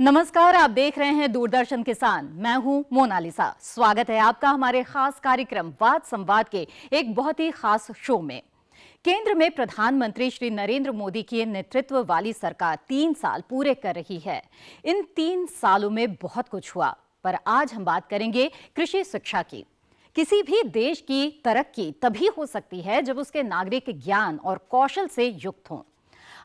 नमस्कार, आप देख रहे हैं दूरदर्शन किसान। मैं हूं मोनालिसा। स्वागत है आपका हमारे खास कार्यक्रम वाद संवाद के एक बहुत ही खास शो में। केंद्र में प्रधानमंत्री श्री नरेंद्र मोदी की नेतृत्व वाली सरकार 3 साल पूरे कर रही है। इन 3 सालों में बहुत कुछ हुआ, पर आज हम बात करेंगे कृषि शिक्षा की। किसी भी देश की तरक्की तभी हो सकती है जब उसके नागरिक ज्ञान और कौशल से युक्त हों।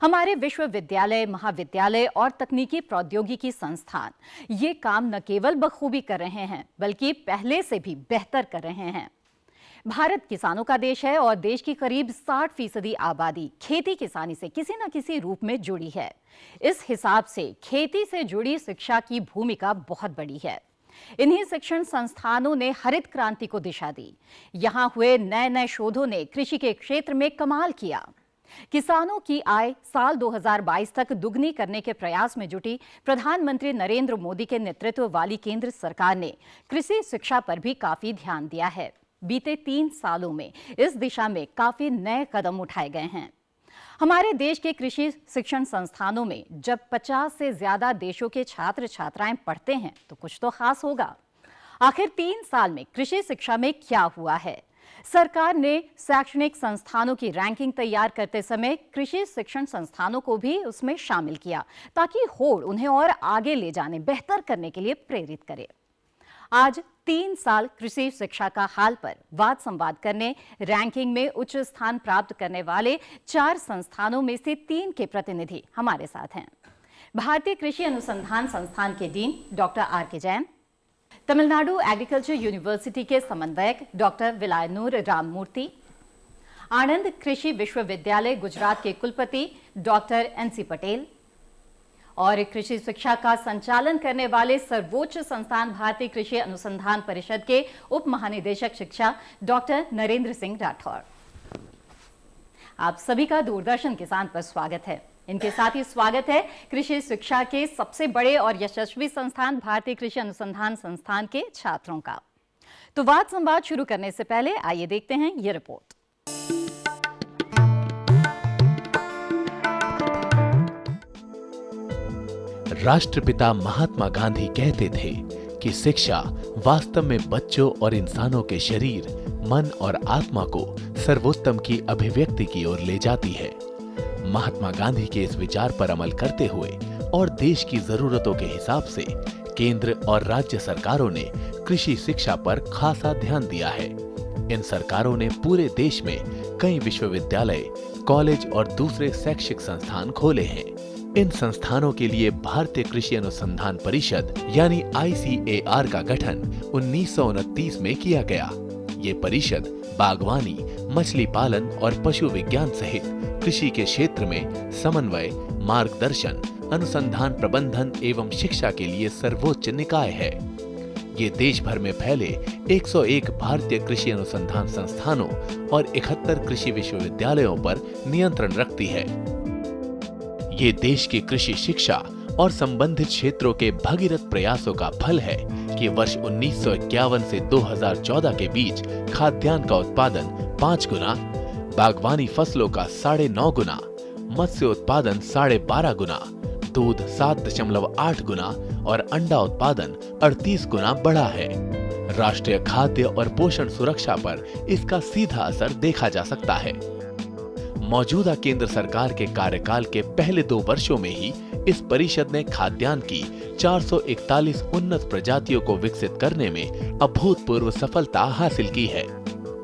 हमारे विश्वविद्यालय, महाविद्यालय और तकनीकी प्रौद्योगिकी संस्थान ये काम न केवल बखूबी कर रहे हैं, बल्कि पहले से भी बेहतर कर रहे हैं। भारत किसानों का देश है और देश की करीब 60% आबादी खेती किसानी से किसी न किसी रूप में जुड़ी है। इस हिसाब से खेती से जुड़ी शिक्षा की भूमिका बहुत बड़ी है। इन्हीं शिक्षण संस्थानों ने हरित क्रांति को दिशा दी। यहाँ हुए नए नए शोधों ने कृषि के क्षेत्र में कमाल किया। किसानों की आय साल 2022 तक दुगनी करने के प्रयास में जुटी प्रधानमंत्री नरेंद्र मोदी के नेतृत्व वाली केंद्र सरकार ने कृषि शिक्षा पर भी काफी ध्यान दिया है। बीते 3 सालों में इस दिशा में काफी नए कदम उठाए गए हैं। हमारे देश के कृषि शिक्षण संस्थानों में जब 50 से ज्यादा देशों के छात्र छात्राएं पढ़ते हैं तो कुछ तो खास होगा। आखिर 3 साल में कृषि शिक्षा में क्या हुआ है? सरकार ने शैक्षणिक संस्थानों की रैंकिंग तैयार करते समय कृषि शिक्षण संस्थानों को भी उसमें शामिल किया, ताकि होड़ उन्हें और आगे ले जाने, बेहतर करने के लिए प्रेरित करे। आज 3 साल कृषि शिक्षा का हाल पर वाद संवाद करने रैंकिंग में उच्च स्थान प्राप्त करने वाले 4 संस्थानों में से 3 के प्रतिनिधि हमारे साथ हैं। भारतीय कृषि अनुसंधान संस्थान के dean doctor R K. Jain, Tamil Nadu agriculture university के समन्वयक डॉक्टर विलायनूर राममूर्ति, आनंद कृषि विश्वविद्यालय गुजरात के कुलपति डॉक्टर एन.सी. पटेल और कृषि शिक्षा का संचालन करने वाले सर्वोच्च संस्थान भारतीय कृषि अनुसंधान परिषद के उप महानिदेशक शिक्षा डॉक्टर नरेंद्र सिंह राठौर। आप सभी का दूरदर्शन किसान पर स्वागत है। इनके साथ ही स्वागत है कृषि शिक्षा के सबसे बड़े और यशस्वी संस्थान भारतीय कृषि अनुसंधान संस्थान के छात्रों का। तो वाद संवाद शुरू करने से पहले आइए देखते हैं ये रिपोर्ट। राष्ट्रपिता महात्मा गांधी कहते थे कि शिक्षा वास्तव में बच्चों और इंसानों के शरीर, मन और आत्मा को सर्वोत्तम की अभिव्यक्ति की ओर ले जाती है। महात्मा गांधी के इस विचार पर अमल करते हुए और देश की जरूरतों के हिसाब से केंद्र और राज्य सरकारों ने कृषि शिक्षा पर खासा ध्यान दिया है। इन सरकारों ने पूरे देश में कई विश्वविद्यालय, कॉलेज और दूसरे शैक्षिक संस्थान खोले हैं। इन संस्थानों के लिए भारतीय कृषि अनुसंधान परिषद यानी ICAR का गठन 1929 में किया गया। ये परिषद बागवानी, मछली पालन और पशु विज्ञान सहित कृषि के क्षेत्र में समन्वय, मार्गदर्शन, अनुसंधान प्रबंधन एवं शिक्षा के लिए सर्वोच्च निकाय है। ये देश भर में फैले 101 भारतीय कृषि अनुसंधान संस्थानों और 71 कृषि विश्वविद्यालयों पर नियंत्रण रखती है। ये देश की कृषि शिक्षा और संबंधित क्षेत्रों के भगीरथ प्रयासों का फल है कि वर्ष 1951 से 2014 के बीच खाद्यान्न का उत्पादन 5 गुना, बागवानी फसलों का 9.5 गुना, मत्स्य उत्पादन 12.5 गुना, दूध 7.8 गुना और अंडा उत्पादन 38 गुना बढ़ा है। राष्ट्रीय खाद्य और पोषण सुरक्षा पर इसका सीधा असर देखा जा सकता है। मौजूदा केंद्र सरकार के कार्यकाल के पहले 2 वर्षों में ही इस परिषद ने खाद्यान्न की 441 उन्नत प्रजातियों को विकसित करने में अभूतपूर्व सफलता हासिल की है।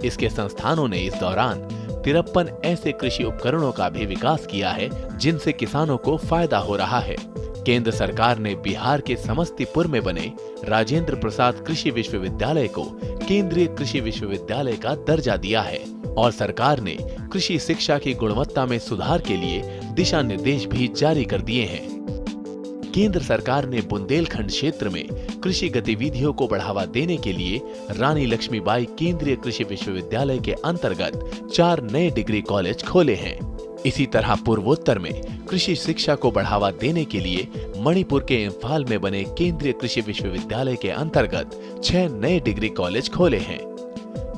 इसके संस्थानों ने इस दौरान 53 ऐसे कृषि उपकरणों का भी विकास किया है जिनसे किसानों को फायदा हो रहा है। केंद्र सरकार ने बिहार के समस्तीपुर में बने राजेंद्र प्रसाद कृषि विश्वविद्यालय को केंद्रीय कृषि विश्वविद्यालय का दर्जा दिया है और सरकार ने कृषि शिक्षा की गुणवत्ता में सुधार के लिए दिशा निर्देश भी जारी कर दिए हैं। केंद्र सरकार ने बुंदेलखंड क्षेत्र में कृषि गतिविधियों को बढ़ावा देने के लिए रानी लक्ष्मीबाई केंद्रीय कृषि विश्वविद्यालय के अंतर्गत 4 नए डिग्री कॉलेज खोले हैं। इसी तरह पूर्वोत्तर में कृषि शिक्षा को बढ़ावा देने के लिए मणिपुर के इम्फाल में बने केंद्रीय कृषि विश्वविद्यालय के अंतर्गत 6 नए डिग्री कॉलेज खोले हैं।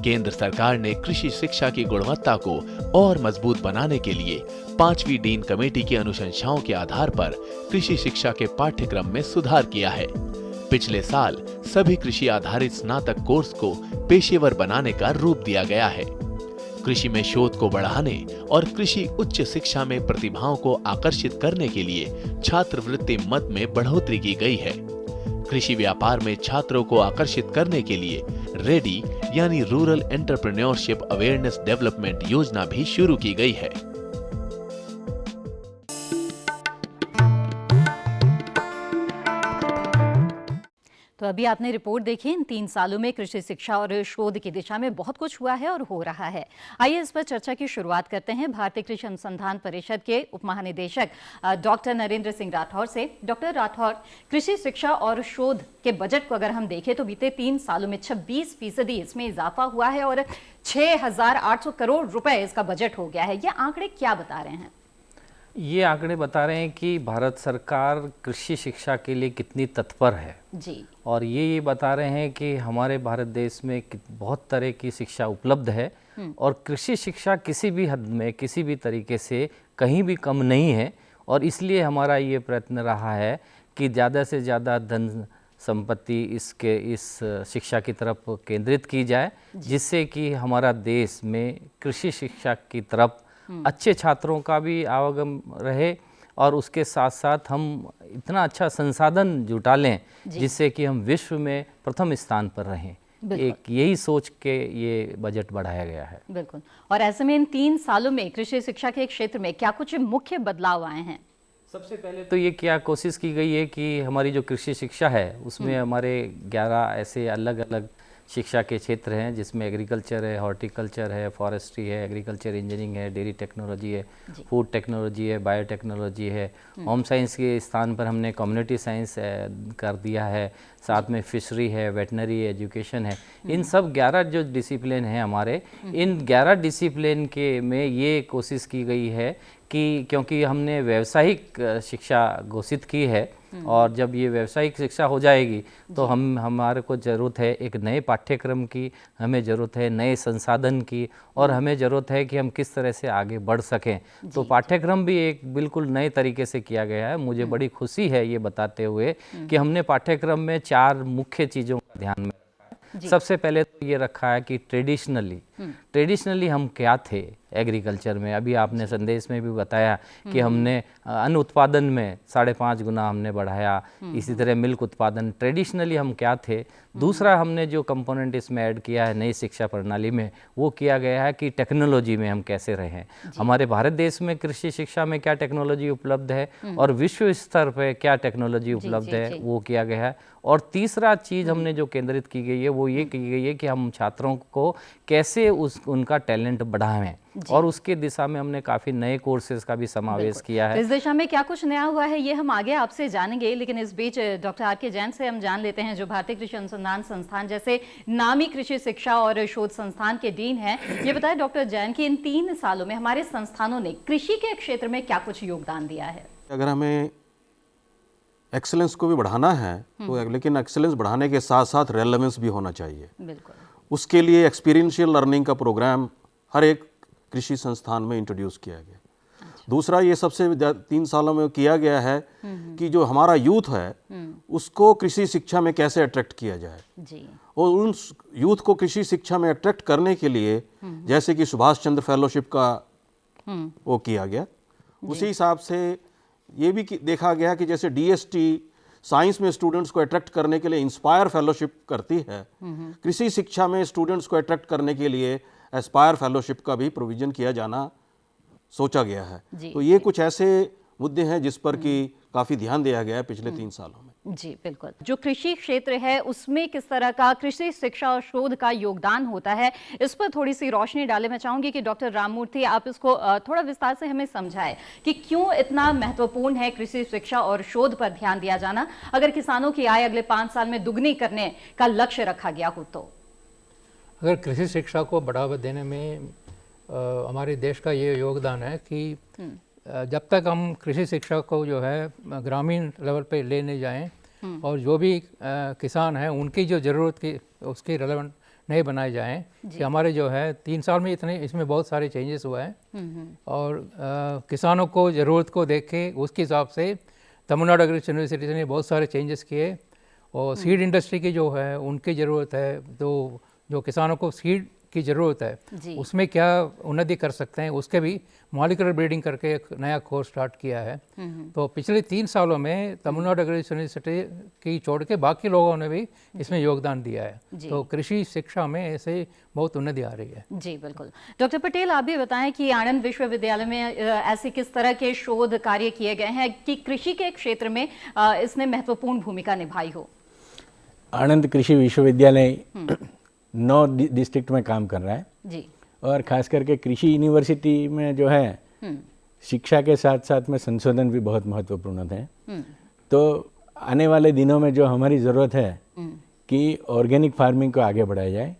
केंद्र सरकार ने कृषि शिक्षा की गुणवत्ता को और मजबूत बनाने के लिए 5वीं डीन कमेटी की अनुशंसाओं के आधार पर कृषि शिक्षा के पाठ्यक्रम में सुधार किया है। पिछले साल सभी कृषि आधारित स्नातक कोर्स को पेशेवर बनाने का रूप दिया गया है। कृषि में शोध को बढ़ाने और कृषि उच्च शिक्षा में प्रतिभाओं को आकर्षित करने के लिए छात्रवृत्ति मद में बढ़ोतरी की गई है। कृषि व्यापार में छात्रों को आकर्षित करने के लिए रेडी यानी रूरल एंटरप्रेन्योरशिप अवेयरनेस डेवलपमेंट योजना भी शुरू की गई है। तो अभी आपने रिपोर्ट देखी। इन 3 सालों में कृषि शिक्षा और शोध की दिशा में बहुत कुछ हुआ है और हो रहा है। आइए इस पर चर्चा की शुरुआत करते हैं भारतीय कृषि अनुसंधान परिषद के उप महानिदेशक डॉक्टर नरेंद्र सिंह राठौर से। डॉक्टर राठौर, कृषि शिक्षा और शोध के बजट को अगर हम देखें तो बीते 3 सालों में 26% इसमें इजाफा हुआ है और 6,800 करोड़ रुपए इसका बजट हो गया है। ये आंकड़े क्या बता रहे हैं? ये आंकड़े बता रहे हैं कि भारत सरकार कृषि शिक्षा के लिए कितनी तत्पर है जी। और ये बता रहे हैं कि हमारे भारत देश में बहुत तरह की शिक्षा उपलब्ध है और कृषि शिक्षा किसी भी हद में किसी भी तरीके से कहीं भी कम नहीं है। और इसलिए हमारा ये प्रयत्न रहा है कि ज़्यादा से ज़्यादा धन संपत्ति इस शिक्षा की तरफ केंद्रित की जाए, जिससे कि हमारा देश में कृषि शिक्षा की तरफ अच्छे छात्रों का भी आवागम रहे और उसके साथ साथ हम इतना अच्छा संसाधन जुटा लें जिससे कि हम विश्व में प्रथम स्थान पर रहें। एक यही सोच के ये बजट बढ़ाया गया है। बिल्कुल। और ऐसे में इन 3 सालों में कृषि शिक्षा के क्षेत्र में क्या कुछ मुख्य बदलाव आए हैं? सबसे पहले तो ये क्या कोशिश की गई है कि हमारी जो कृषि शिक्षा है उसमें हमारे 11 ऐसे अलग अलग शिक्षा के क्षेत्र हैं, जिसमें एग्रीकल्चर है, हॉर्टिकल्चर है, फॉरेस्ट्री है, एग्रीकल्चर इंजीनियरिंग है, डेयरी टेक्नोलॉजी है, फूड टेक्नोलॉजी है, बायोटेक्नोलॉजी है। होम साइंस के स्थान पर हमने कम्युनिटी साइंस कर दिया है, साथ में फिशरी है, वेटनरी एजुकेशन है। इन सब 11 जो डिसिप्लिन हैं हमारे, इन 11 डिसिप्लिन के में ये कोशिश की गई है कि क्योंकि हमने व्यावसायिक शिक्षा घोषित की है और जब ये व्यावसायिक शिक्षा हो जाएगी तो हमारे को ज़रूरत है एक नए पाठ्यक्रम की, हमें ज़रूरत है नए संसाधन की और हमें ज़रूरत है कि हम किस तरह से आगे बढ़ सकें। तो पाठ्यक्रम भी एक बिल्कुल नए तरीके से किया गया है। मुझे बड़ी खुशी है ये बताते हुए कि हमने पाठ्यक्रम में 4 मुख्य चीज़ों का ध्यान में रखा है। सबसे पहले तो ये रखा है कि ट्रेडिशनली हम क्या थे एग्रीकल्चर में। अभी आपने संदेश में भी बताया कि हमने अन्न उत्पादन में 5.5 गुना हमने बढ़ाया, इसी तरह मिल्क उत्पादन। ट्रेडिशनली हम क्या थे। दूसरा हमने जो कंपोनेंट इसमें ऐड किया है नई शिक्षा प्रणाली में, वो किया गया है कि टेक्नोलॉजी में हम कैसे रहें। हमारे भारत देश में कृषि शिक्षा में क्या टेक्नोलॉजी उपलब्ध है और विश्व स्तर पर क्या टेक्नोलॉजी उपलब्ध है, वो किया गया है। और तीसरा चीज़ हमने जो केंद्रित की गई है वो ये की गई है कि हम छात्रों को कैसे उनका टैलेंट बढ़ाएं और उसके दिशा में हमने काफ़ी नए कोर्सेज का भी समावेश किया है। इस दिशा में क्या कुछ नया हुआ है ये हम आगे आपसे जानेंगे, लेकिन इस बीच डॉक्टर आर के जैन से हम जान लेते हैं, जो भारतीय कृषि अनुसंधान संस्थान जैसे नामी कृषि शिक्षा और शोध संस्थान के डीन हैं। ये बताएं डॉक्टर जैन कि इन 3 सालों में हमारे संस्थानों ने कृषि के क्षेत्र में क्या कुछ योगदान दिया है? अगर हमें एक्सेलेंस को भी बढ़ाना है तो लेकिन एक्सेलेंस बढ़ाने के साथ साथ रेलेवेंस भी होना चाहिए। बिल्कुल। उसके लिए एक्सपीरियंशियल लर्निंग का प्रोग्राम हर एक कृषि संस्थान में इंट्रोड्यूस किया गया। दूसरा ये सबसे 3 सालों में किया गया है कि जो हमारा यूथ है उसको कृषि शिक्षा में कैसे अट्रैक्ट किया जाए जी। और उन यूथ को कृषि शिक्षा में अट्रैक्ट करने के लिए जैसे कि सुभाष चंद्र फेलोशिप का वो किया गया, उसी हिसाब से ये भी देखा गया कि जैसे DST साइंस में स्टूडेंट्स को अट्रैक्ट करने के लिए इंस्पायर फेलोशिप करती है, कृषि शिक्षा में स्टूडेंट्स को अट्रैक्ट करने के लिए एस्पायर फेलोशिप का भी प्रोविजन किया जाना सोचा गया है। तो ये कुछ ऐसे मुद्दे हैं जिस पर कि काफ़ी ध्यान दिया गया है पिछले 3 सालों में। जी बिल्कुल। जो कृषि क्षेत्र है उसमें किस तरह का कृषि शिक्षा और शोध का योगदान होता है, इस पर थोड़ी सी रोशनी डाले। मैं चाहूंगी कि डॉक्टर राममूर्ति आप इसको थोड़ा विस्तार से हमें समझाएं कि क्यों इतना महत्वपूर्ण है कृषि शिक्षा और शोध पर ध्यान दिया जाना, अगर किसानों की आय अगले 5 साल में दुगनी करने का लक्ष्य रखा गया हो तो। अगर कृषि शिक्षा को बढ़ावा देने में हमारे देश का ये योगदान है कि जब तक हम कृषि शिक्षा को जो है ग्रामीण लेवल पे लेने जाएं और जो भी किसान हैं उनकी जो ज़रूरत की उसकी रेलेवेंट नए बनाए जाएं कि हमारे जो है 3 साल में इतने इसमें बहुत सारे चेंजेस हुए हैं। और किसानों को ज़रूरत को देख के उसके हिसाब से तमिलनाडु एग्रीकल्चर यूनिवर्सिटी ने बहुत सारे चेंजेस किए। और सीड इंडस्ट्री की जो है उनकी ज़रूरत है, तो जो किसानों को सीड की ज़रूरत है उसमें क्या उन्नति कर सकते हैं, उसके भी मॉलिक्यूलर ब्रीडिंग करके एक नया कोर्स स्टार्ट किया है। तो पिछले 3 सालों में तमिलनाडु एग्रीकल्चर यूनिवर्सिटी की छोड़ के बाकी लोगों ने भी इसमें योगदान दिया है। तो कृषि शिक्षा में ऐसे बहुत उन्नति आ रही है। जी बिल्कुल। डॉक्टर पटेल, आप भी बताएं कि आनंद विश्वविद्यालय में ऐसे किस तरह के शोध कार्य किए गए हैं कि कृषि के क्षेत्र में इसने महत्वपूर्ण भूमिका निभाई हो। आनंद कृषि विश्वविद्यालय 9 डिस्ट्रिक्ट में काम कर रहा है जी। और खास करके कृषि यूनिवर्सिटी में जो है शिक्षा के साथ साथ में संशोधन भी बहुत महत्वपूर्ण है। तो आने वाले दिनों में जो हमारी ज़रूरत है कि ऑर्गेनिक फार्मिंग को आगे बढ़ाया जाए,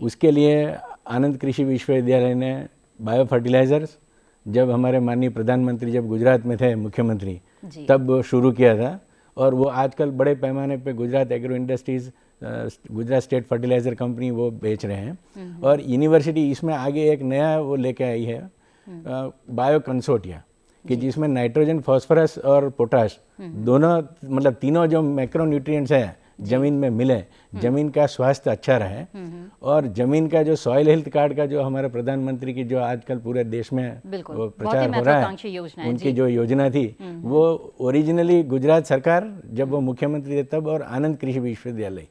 उसके लिए आनंद कृषि विश्वविद्यालय ने बायो फर्टिलाइजर्स, जब हमारे माननीय प्रधानमंत्री जब गुजरात में थे मुख्यमंत्री, तब शुरू किया था। और वो आजकल बड़े पैमाने पे Gujarat agro industries, Gujarat state fertiliser company वो बेच रहे हैं। और यूनिवर्सिटी इसमें आगे एक नया वो लेके आई है बायो कंसोर्टिया, कि जिसमें नाइट्रोजन, फास्फोरस और पोटाश दोनों, मतलब तीनों जो मैक्रो न्यूट्रिएंट्स हैं ज़मीन में मिले, ज़मीन का स्वास्थ्य अच्छा रहे। और ज़मीन का जो सॉइल हेल्थ कार्ड का जो हमारे प्रधानमंत्री की जो आजकल पूरे देश में वो प्रचार हो रहा है, उनकी जो योजना थी वो ओरिजिनली गुजरात सरकार जब वो मुख्यमंत्री थे तब और आनंद कृषि विश्वविद्यालय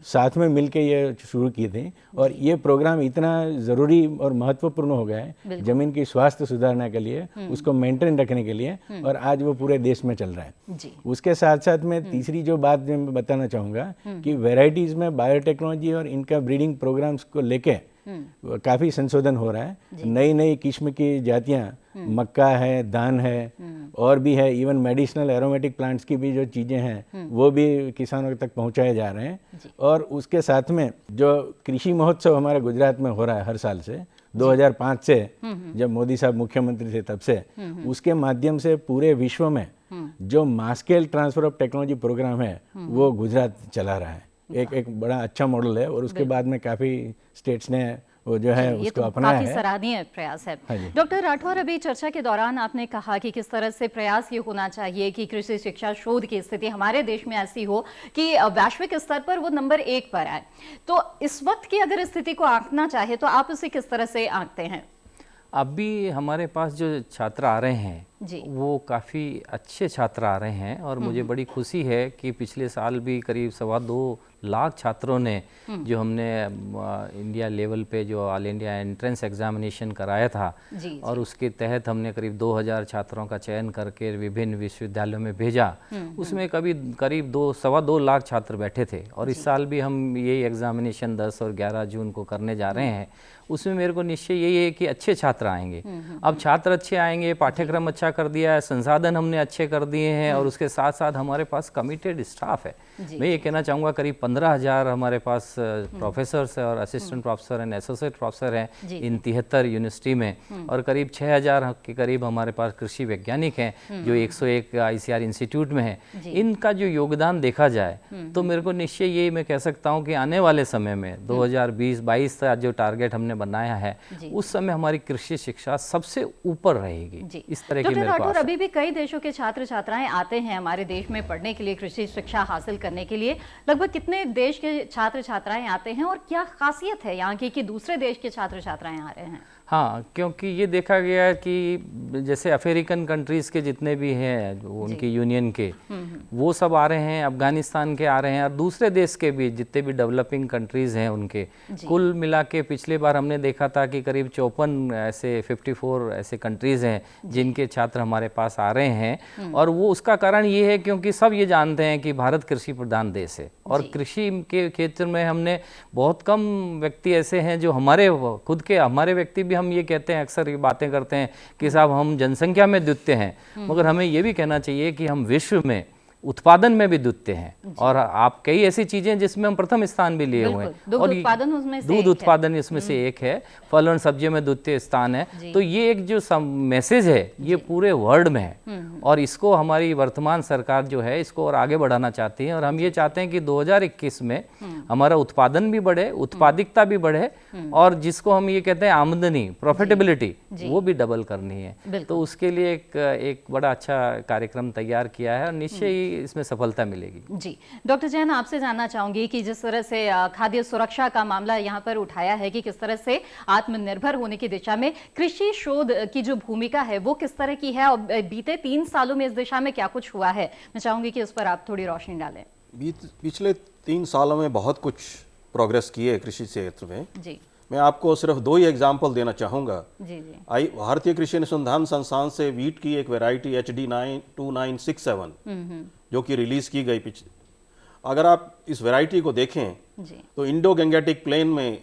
साथ में मिलके ये शुरू की थी। और ये प्रोग्राम इतना ज़रूरी और महत्वपूर्ण हो गया है ज़मीन की स्वास्थ्य सुधारने के लिए, उसको मेंटेन रखने के लिए, और आज वो पूरे देश में चल रहा है। उसके साथ साथ में तीसरी जो बात मैं बताना चाहूँगा कि वेराइटीज में बायोटेक्नोलॉजी और इनका ब्रीडिंग प्रोग्राम्स को लेके काफ़ी संशोधन हो रहा है। नई नई किस्म की जातियाँ, मक्का है, धान है, और भी है, इवन मेडिसिनल एरोमेटिक प्लांट्स की भी जो चीज़ें हैं वो भी किसानों तक पहुंचाए जा रहे हैं। और उसके साथ में जो कृषि महोत्सव हमारे गुजरात में हो रहा है हर साल से 2005 से, जब मोदी साहब मुख्यमंत्री थे तब से, उसके माध्यम से पूरे विश्व में जो mass scale transfer of technology programme है वो गुजरात चला रहा है। एक बड़ा अच्छा मॉडल है। और उसके बाद में काफ़ी स्टेट्स ने वो जो है उसको अपनाया है। काफी सराहनीय प्रयास है। डॉक्टर राठौर, अभी चर्चा के दौरान आपने कहा कि किस तरह से प्रयास ये होना चाहिए कि कृषि शिक्षा शोध की स्थिति हमारे देश में ऐसी हो कि वैश्विक स्तर पर वो नंबर 1 पर आए। तो इस वक्त की अगर स्थिति को आंकना चाहे तो आप उसे किस तरह से आंकते हैं? अभी हमारे पास जो छात्र आ रहे हैं वो काफ़ी अच्छे छात्र आ रहे हैं। और मुझे बड़ी खुशी है कि पिछले साल भी करीब 2.25 लाख छात्रों ने जो हमने इंडिया लेवल पे जो ऑल इंडिया एंट्रेंस एग्जामिनेशन कराया था, और उसके तहत हमने करीब 2000 छात्रों का चयन करके विभिन्न विश्वविद्यालयों में भेजा। उसमें करीब 2.25 लाख छात्र बैठे थे। और इस साल भी हम यही एग्जामिनेशन 10 और 11 जून को करने जा रहे हैं। उसमें मेरे को निश्चय यही है कि अच्छे छात्र आएंगे। अब छात्र अच्छे आएंगे, पाठ्यक्रम अच्छा कर दिया है, संसाधन हमने अच्छे कर दिए हैं, और उसके साथ साथ हमारे पास कमिटेड स्टाफ है। मैं ये कहना चाहूँगा करीब 15,000 हमारे पास प्रोफेसर्स है और assistant professor and associate professor हैं इन 73 यूनिवर्सिटी में। और करीब 6,000 के करीब हमारे पास कृषि वैज्ञानिक हैं जो 101 ICR इंस्टीट्यूट में हैं। इनका जो योगदान देखा जाए तो मेरे को निश्चय ये मैं कह सकता हूँ कि आने वाले समय में 2020-22 तक जो टारगेट हमने बनाया है उस समय हमारी कृषि शिक्षा सबसे ऊपर रहेगी। इस तरह की मेरे को आशा। अभी भी कई देशों के छात्र छात्राएं आते हैं हमारे देश में पढ़ने के लिए, कृषि शिक्षा हासिल करने के लिए। लगभग कितने देश के छात्र छात्राएं आते हैं और क्या खासियत है यहाँ की कि दूसरे देश के छात्र छात्राएं आ रहे हैं? हाँ, क्योंकि ये देखा गया है कि जैसे अफ्रीकन कंट्रीज़ के जितने भी हैं उनकी यूनियन के, वो सब आ रहे हैं, अफगानिस्तान के आ रहे हैं, और दूसरे देश के भी जितने भी डेवलपिंग कंट्रीज़ हैं उनके कुल मिला के पिछले बार हमने देखा था कि करीब 54 ऐसे कंट्रीज़ हैं जिनके छात्र हमारे पास आ रहे हैं। और वो उसका कारण ये है क्योंकि सब ये जानते हैं कि भारत कृषि प्रधान देश है, और कृषि के क्षेत्र में हमने बहुत कम व्यक्ति ऐसे हैं जो हमारे खुद के हमारे व्यक्ति भी हम ये कहते हैं, अक्सर ये बातें करते हैं कि साहब हम जनसंख्या में द्वितीय हैं, मगर हमें ये भी कहना चाहिए कि हम विश्व में उत्पादन में भी द्वितीय हैं। और आप कई ऐसी चीजें जिसमें हम प्रथम स्थान भी लिए हुए हैं। दुग्ध और उत्पादन उसमें से दूध एक है। उत्पादन इसमें से एक है, फल और सब्जियों में द्वितीय स्थान है। तो ये एक जो मैसेज है ये पूरे वर्ल्ड में है, और इसको हमारी वर्तमान सरकार जो है इसको और आगे बढ़ाना चाहती है। और हम ये चाहते हैं कि 2021 में हमारा उत्पादन भी बढ़े, उत्पादिकता भी बढ़े, और जिसको हम ये कहते हैं आमदनी, प्रॉफिटेबिलिटी, वो भी डबल करनी है। तो उसके लिए एक बड़ा अच्छा कार्यक्रम तैयार किया है, और निश्चय ही इसमें सफलता मिलेगी। जी डॉक्टर जैन, आपसे जानना चाहूंगी कि जिस तरह से खाद्य सुरक्षा का मामला यहाँ पर उठाया है कि किस तरह से आत्मनिर्भर होने की दिशा में कृषि शोध की जो भूमिका है वो किस तरह की है, और बीते 3 सालों में इस दिशा में क्या कुछ हुआ है, मैं चाहूंगी कि उस पर आप थोड़ी रोशनी डालें। पिछले 3 सालों में बहुत कुछ प्रोग्रेस की है कृषि क्षेत्र में। जी मैं आपको सिर्फ 2 ही एग्जाम्पल देना चाहूँगा। जी जी भारतीय कृषि अनुसंधान संस्थान से वीट की एक वैरायटी HD 2967 जो कि रिलीज की गई अगर आप इस वैरायटी को देखें जी तो इंडो गंगेटिक प्लेन में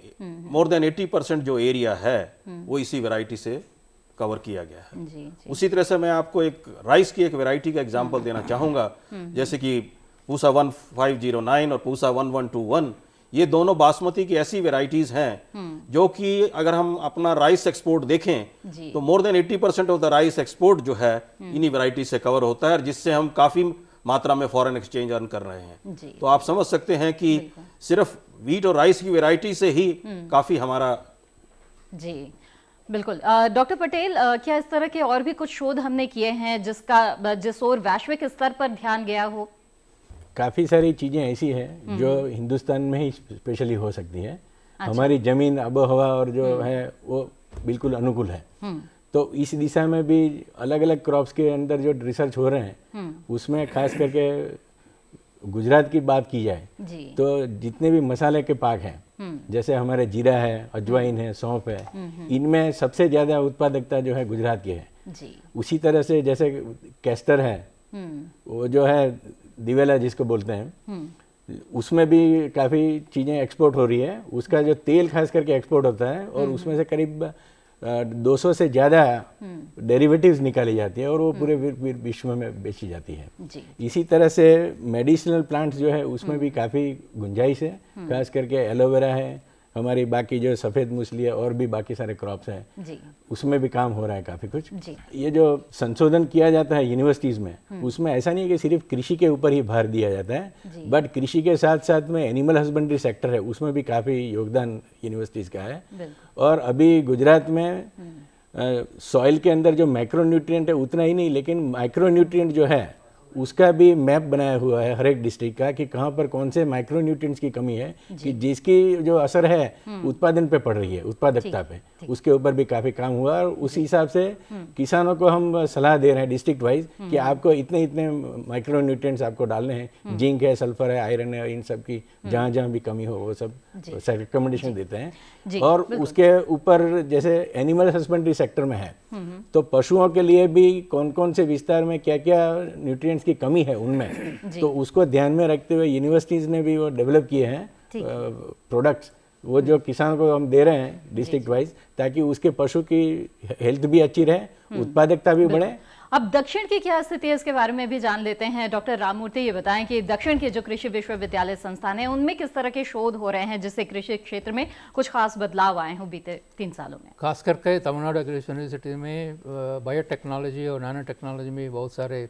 मोर देन 80% जो एरिया है वो इसी वैरायटी से कवर किया गया है। जी जी उसी तरह से मैं आपको एक राइस की एक वैरायटी का एग्जाम्पल देना चाहूँगा, जैसे कि पूसा 1509 और पूसा 1121। ये दोनों बासमती की ऐसी वैरायटीज हैं जो कि अगर हम अपना राइस एक्सपोर्ट देखें तो more than 80% of the rice export जो है इन्हीं वैरायटी से कवर होता है, जिससे हम काफ़ी मात्रा में फॉरेन एक्सचेंज अर्न कर रहे हैं। जी। तो आप समझ सकते हैं कि सिर्फ वीट और राइस की वैरायटी से ही काफ़ी हमारा। जी बिल्कुल। डॉक्टर पटेल, क्या इस तरह के और भी कुछ शोध हमने किए हैं जिस ओर वैश्विक स्तर पर ध्यान गया हो? काफ़ी सारी चीज़ें ऐसी हैं जो हिंदुस्तान में ही स्पेशली हो सकती है। हमारी ज़मीन, आबोहवा और जो है वो बिल्कुल अनुकूल है। तो इस दिशा में भी अलग अलग क्रॉप्स के अंदर जो रिसर्च हो रहे हैं उसमें खास करके गुजरात की बात की जाए तो जितने भी मसाले के पाक हैं, जैसे हमारे जीरा है, अजवाइन है, सौंफ है, इनमें सबसे ज़्यादा उत्पादकता जो है गुजरात की है। जी उसी तरह से जैसे कैस्टर है, वो जो है दिवेला जिसको बोलते हैं, उसमें भी काफ़ी चीज़ें एक्सपोर्ट हो रही है। उसका जो तेल खास करके एक्सपोर्ट होता है और उसमें से करीब 200 से ज़्यादा डेरिवेटिव्स निकाली जाती है और वो पूरे विश्व में बेची जाती है। जी इसी तरह से मेडिसिनल प्लांट्स जो है उसमें भी काफ़ी गुंजाइश है, खास करके एलोवेरा है, हमारी बाकी जो सफ़ेद मूसली है और भी बाकी सारे क्रॉप्स हैं जी उसमें भी काम हो रहा है काफ़ी कुछ। जी ये जो संशोधन किया जाता है यूनिवर्सिटीज़ में, उसमें ऐसा नहीं है कि सिर्फ कृषि के ऊपर ही भार दिया जाता है, बट कृषि के साथ साथ में एनिमल हस्बेंड्री सेक्टर है, उसमें भी काफ़ी योगदान यूनिवर्सिटीज़ का है। और अभी गुजरात में सॉइल के अंदर जो माइक्रो न्यूट्रिएंट है उतना ही नहीं, लेकिन माइक्रो न्यूट्रिएंट जो है उसका भी मैप बनाया हुआ है हर एक डिस्ट्रिक्ट का कि कहाँ पर कौन से माइक्रो न्यूट्रिएंट्स की कमी है, कि जिसकी जो असर है उत्पादन पे पड़ रही है, उत्पादकता पे, उसके ऊपर भी काफ़ी काम हुआ। और उस हिसाब से किसानों को हम सलाह दे रहे हैं डिस्ट्रिक्ट वाइज कि आपको इतने इतने माइक्रो न्यूट्रिएंट्स आपको डालने हैं, जिंक है, सल्फर है, आयरन है, इन सब की जहाँ जहाँ भी कमी हो वो सब रिकमेंडेशन देते हैं। और उसके ऊपर जैसे एनिमल हस्बेंड्री सेक्टर में है तो पशुओं के लिए भी कौन कौन से विस्तार में क्या क्या न्यूट्रिएंट्स की कमी है उनमें, तो उसको ध्यान में रखते हुए यूनिवर्सिटीज़ ने भी वो डेवलप किए हैं प्रोडक्ट्स, वो जो किसान को हम दे रहे हैं डिस्ट्रिक्ट वाइज, ताकि उसके पशु की हेल्थ भी अच्छी रहे, उत्पादकता भी बढ़े। अब दक्षिण की क्या स्थिति है इसके बारे में भी जान लेते हैं। डॉक्टर राममूर्ति, ये बताएं कि दक्षिण के जो कृषि विश्वविद्यालय संस्थान है उनमें किस तरह के शोध हो रहे हैं जिससे कृषि क्षेत्र में कुछ खास बदलाव आए हों बीते 3 सालों में? खास करके तमिलनाडु एग्रीकल्चर यूनिवर्सिटी में बायोटेक्नोलॉजी और नैनो टेक्नोलॉजी में बहुत सारे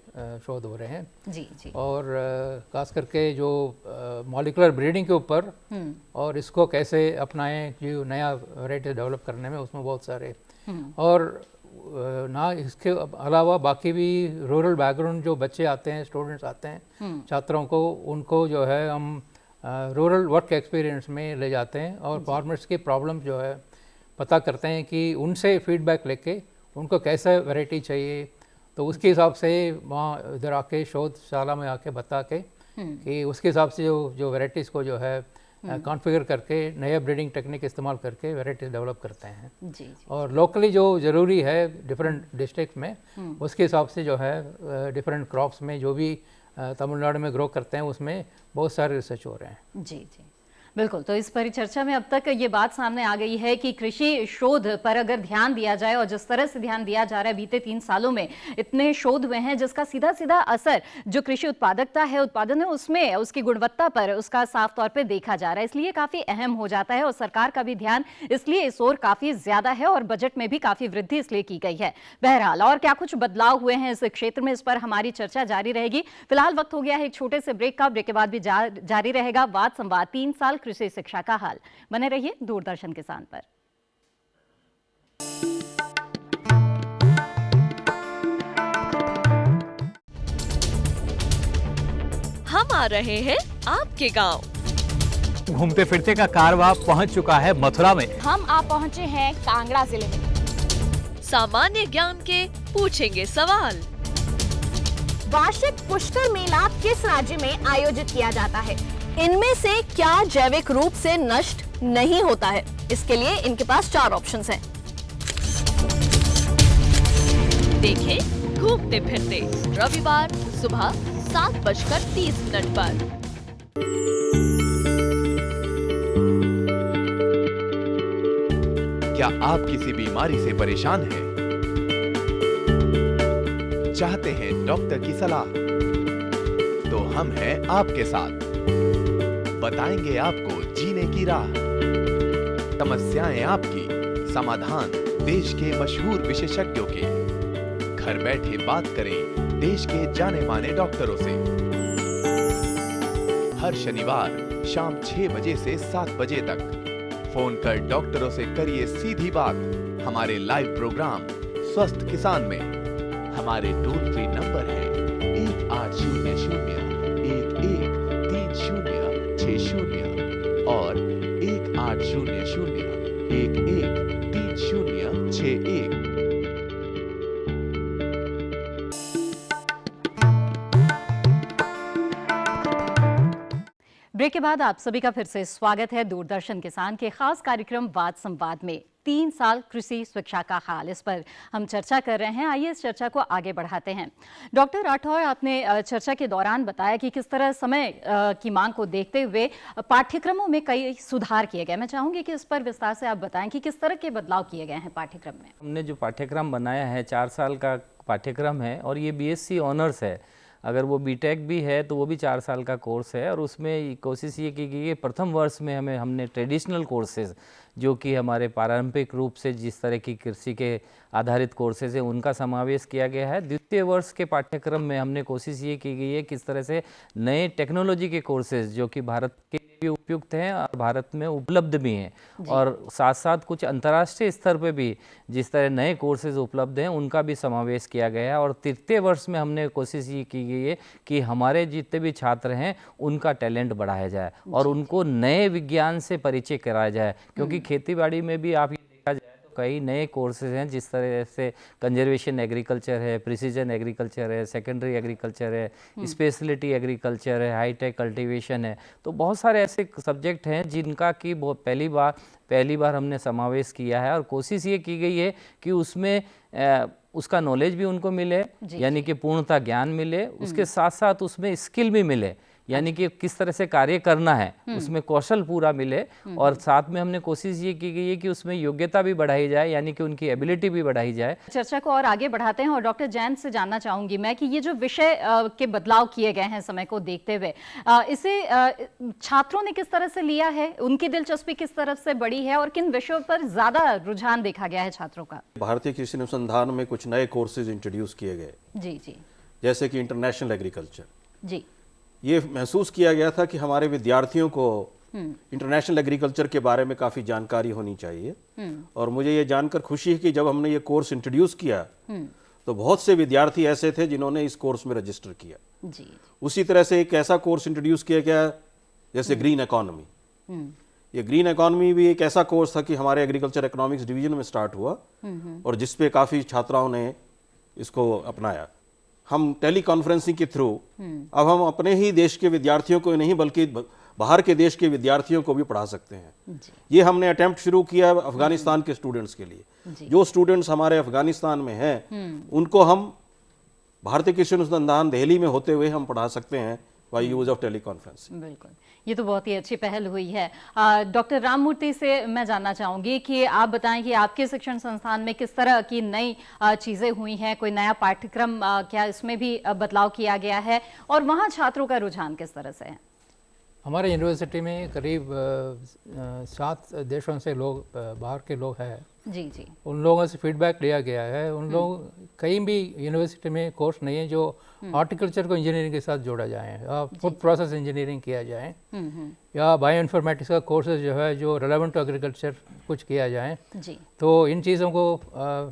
शोध हो रहे हैं। जी जी। और खास करके जो मॉलिकुलर ब्रीडिंग के ऊपर और इसको कैसे अपनाएं, जो नया वैरायटी डेवलप करने में, उसमें बहुत सारे, और ना इसके अलावा बाकी भी रूरल बैकग्राउंड जो बच्चे आते हैं, स्टूडेंट्स आते हैं, छात्रों को, उनको जो है हम रूरल वर्क एक्सपीरियंस में ले जाते हैं और फार्मर्स के प्रॉब्लम जो है पता करते हैं कि उनसे फीडबैक लेके उनको कैसा वैरायटी चाहिए, तो उसके हिसाब से वहाँ इधर आके शोधशाला में आके बता के कि उसके हिसाब से जो वैरायटीज़ को जो है कॉन्फ़िगर करके नया ब्रीडिंग टेक्निक इस्तेमाल करके वैरायटीज डेवलप करते हैं। जी, जी। और लोकली जो ज़रूरी है डिफरेंट डिस्ट्रिक्ट में, उसके हिसाब से जो है डिफरेंट क्रॉप्स में जो भी तमिलनाडु में ग्रो करते हैं उसमें बहुत सारे रिसर्च हो रहे हैं। जी जी। बिल्कुल, तो इस परिचर्चा में अब तक ये बात सामने आ गई है कि कृषि शोध पर अगर ध्यान दिया जाए, और जिस तरह से ध्यान दिया जा रहा है, बीते 3 सालों में इतने शोध हुए हैं जिसका सीधा सीधा असर जो कृषि उत्पादकता है, उत्पादन है, उसमें उसकी गुणवत्ता पर उसका साफ तौर पे देखा जा रहा है। इसलिए काफी अहम हो जाता है और सरकार का भी ध्यान इसलिए इस ओर काफी ज्यादा है और बजट में भी काफी वृद्धि इसलिए की गई है। बहरहाल और क्या कुछ बदलाव हुए हैं इस क्षेत्र में, इस पर हमारी चर्चा जारी रहेगी। फिलहाल वक्त हो गया है एक छोटे से ब्रेक का। ब्रेक के बाद भी जारी रहेगा वाद संवाद, 3 साल कृषि शिक्षा का हाल। बने रहिए दूरदर्शन किसान पर। हम आ रहे हैं आपके गांव। घूमते फिरते का कारवां पहुंच चुका है मथुरा में। हम आप पहुंचे हैं कांगड़ा जिले में। सामान्य ज्ञान के पूछेंगे सवाल। वार्षिक पुष्कर मेला किस राज्य में आयोजित किया जाता है? इनमें से क्या जैविक रूप से नष्ट नहीं होता है? इसके लिए इनके पास 4 ऑप्शंस हैं। देखें घूमते फिरते रविवार सुबह 7:30 पर। क्या आप किसी बीमारी से परेशान हैं? चाहते हैं डॉक्टर की सलाह? तो हम हैं आपके साथ, बताएंगे आपको जीने की राह। समस्याएं आपकी, समाधान देश के मशहूर विशेषज्ञों के। घर बैठे बात करें देश के जाने माने डॉक्टरों से। हर शनिवार शाम 6 बजे से 7 बजे तक फोन कर डॉक्टरों से करिए सीधी बात। हमारे लाइव प्रोग्राम स्वस्थ किसान में हमारे टोल फ्री नंबर है 1800-113060 और 1800-113061। ब्रेक के बाद आप सभी का फिर से स्वागत है दूरदर्शन किसान के खास कार्यक्रम वाद संवाद में। 3 साल कृषि शिक्षा का हाल, इस पर हम चर्चा कर रहे हैं। आइए इस चर्चा को आगे बढ़ाते हैं। डॉक्टर राठौर, आपने चर्चा के दौरान बताया कि किस तरह समय की मांग को देखते हुए पाठ्यक्रमों में कई सुधार किए गए। मैं चाहूंगी कि इस पर विस्तार से आप बताएं कि किस तरह के बदलाव किए गए हैं पाठ्यक्रम में। हमने जो पाठ्यक्रम बनाया है 4 साल का पाठ्यक्रम है और ये बीएससी ऑनर्स है। अगर वो बीटेक भी है तो वो भी 4 साल का कोर्स है और उसमें कोशिश ये की गई है प्रथम वर्ष में हमने ट्रेडिशनल कोर्सेज जो कि हमारे पारंपरिक रूप से जिस तरह की कृषि के आधारित कोर्सेज है उनका समावेश किया गया है। द्वितीय वर्ष के पाठ्यक्रम में हमने कोशिश ये की गई है किस तरह से नए टेक्नोलॉजी के कोर्सेज जो कि भारत के भी उपयुक्त हैं और भारत में उपलब्ध भी हैं और साथ साथ कुछ अंतर्राष्ट्रीय स्तर पे भी जिस तरह नए कोर्सेज उपलब्ध हैं उनका भी समावेश किया गया है। और तृतीय वर्ष में हमने कोशिश ये की गई है कि हमारे जितने भी छात्र हैं उनका टैलेंट बढ़ाया जाए और उनको नए विज्ञान से परिचय कराया जाए, क्योंकि खेतीबाड़ी में भी आप ये देखा जाए तो कई नए कोर्सेज हैं जिस तरह से कंजर्वेशन एग्रीकल्चर है, प्रिसीजन एग्रीकल्चर है, सेकेंडरी एग्रीकल्चर है, स्पेशलिटी एग्रीकल्चर है, हाईटेक कल्टीवेशन है। तो बहुत सारे ऐसे सब्जेक्ट हैं जिनका कि पहली बार हमने समावेश किया है और कोशिश ये की गई है कि उसमें उसका नॉलेज भी उनको मिले, यानी कि पूर्णता ज्ञान मिले, उसके साथ साथ उसमें स्किल भी मिले, यानी कि किस तरह से कार्य करना है उसमें कौशल पूरा मिले। और साथ में हमने कोशिश ये की गई है कि उसमें योग्यता भी बढ़ाई जाए, यानी कि उनकी एबिलिटी भी बढ़ाई जाए। चर्चा को और आगे बढ़ाते हैं और डॉक्टर जैन से जानना चाहूंगी मैं कि ये जो विषय के बदलाव किए गए हैं समय को देखते हुए, इसे छात्रों ने किस तरह से लिया है, उनकी दिलचस्पी किस तरह से बढ़ी है और किन विषयों पर ज्यादा रुझान देखा गया है छात्रों का? भारतीय कृषि अनुसंधान में कुछ नए कोर्सेज इंट्रोड्यूस किए गए, जी जी, जैसे कि इंटरनेशनल एग्रीकल्चर। जी, ये महसूस किया गया था कि हमारे विद्यार्थियों को इंटरनेशनल एग्रीकल्चर के बारे में काफ़ी जानकारी होनी चाहिए और मुझे ये जानकर खुशी है कि जब हमने ये कोर्स इंट्रोड्यूस किया तो बहुत से विद्यार्थी ऐसे थे जिन्होंने इस कोर्स में रजिस्टर किया। जी, उसी तरह से एक ऐसा कोर्स इंट्रोड्यूस किया गया जैसे ग्रीन इकोनॉमी। ये ग्रीन इकोनॉमी भी एक ऐसा कोर्स था कि हमारे एग्रीकल्चर इकोनॉमिक्स डिवीजन में स्टार्ट हुआ और जिसपे काफ़ी छात्राओं ने इसको अपनाया। हम टेली कॉन्फ्रेंसिंग के थ्रू अब हम अपने ही देश के विद्यार्थियों को नहीं बल्कि बाहर के देश के विद्यार्थियों को भी पढ़ा सकते हैं। ये हमने अटेम्प्ट शुरू किया अफगानिस्तान के स्टूडेंट्स के लिए। जो स्टूडेंट्स हमारे अफगानिस्तान में हैं उनको हम भारतीय कृषि अनुसंधान दिल्ली में होते हुए हम पढ़ा सकते हैं बाय यूज ऑफ टेलीकॉन्फ्रेंसिंग। बिल्कुल, ये तो बहुत ही अच्छी पहल हुई है। डॉक्टर राममूर्ति से मैं जानना चाहूंगी कि आप बताएं कि आपके शिक्षण संस्थान में किस तरह की नई चीजें हुई हैं, कोई नया पाठ्यक्रम क्या इसमें भी बदलाव किया गया है और वहाँ छात्रों का रुझान किस तरह से है? हमारे यूनिवर्सिटी में करीब 7 देशों से लोग, बाहर के लोग हैं। जी जी। उन लोगों से फीडबैक लिया गया है। उन लोग कहीं भी यूनिवर्सिटी में कोर्स नहीं है जो हॉर्टिकल्चर को इंजीनियरिंग के साथ जोड़ा जाए या फूड प्रोसेस इंजीनियरिंग किया जाए या बायो इन्फॉर्मेटिक्स का कोर्सेज जो है जो रेलेवेंट टू एग्रीकल्चर कुछ किया जाए। जी। तो इन चीज़ों को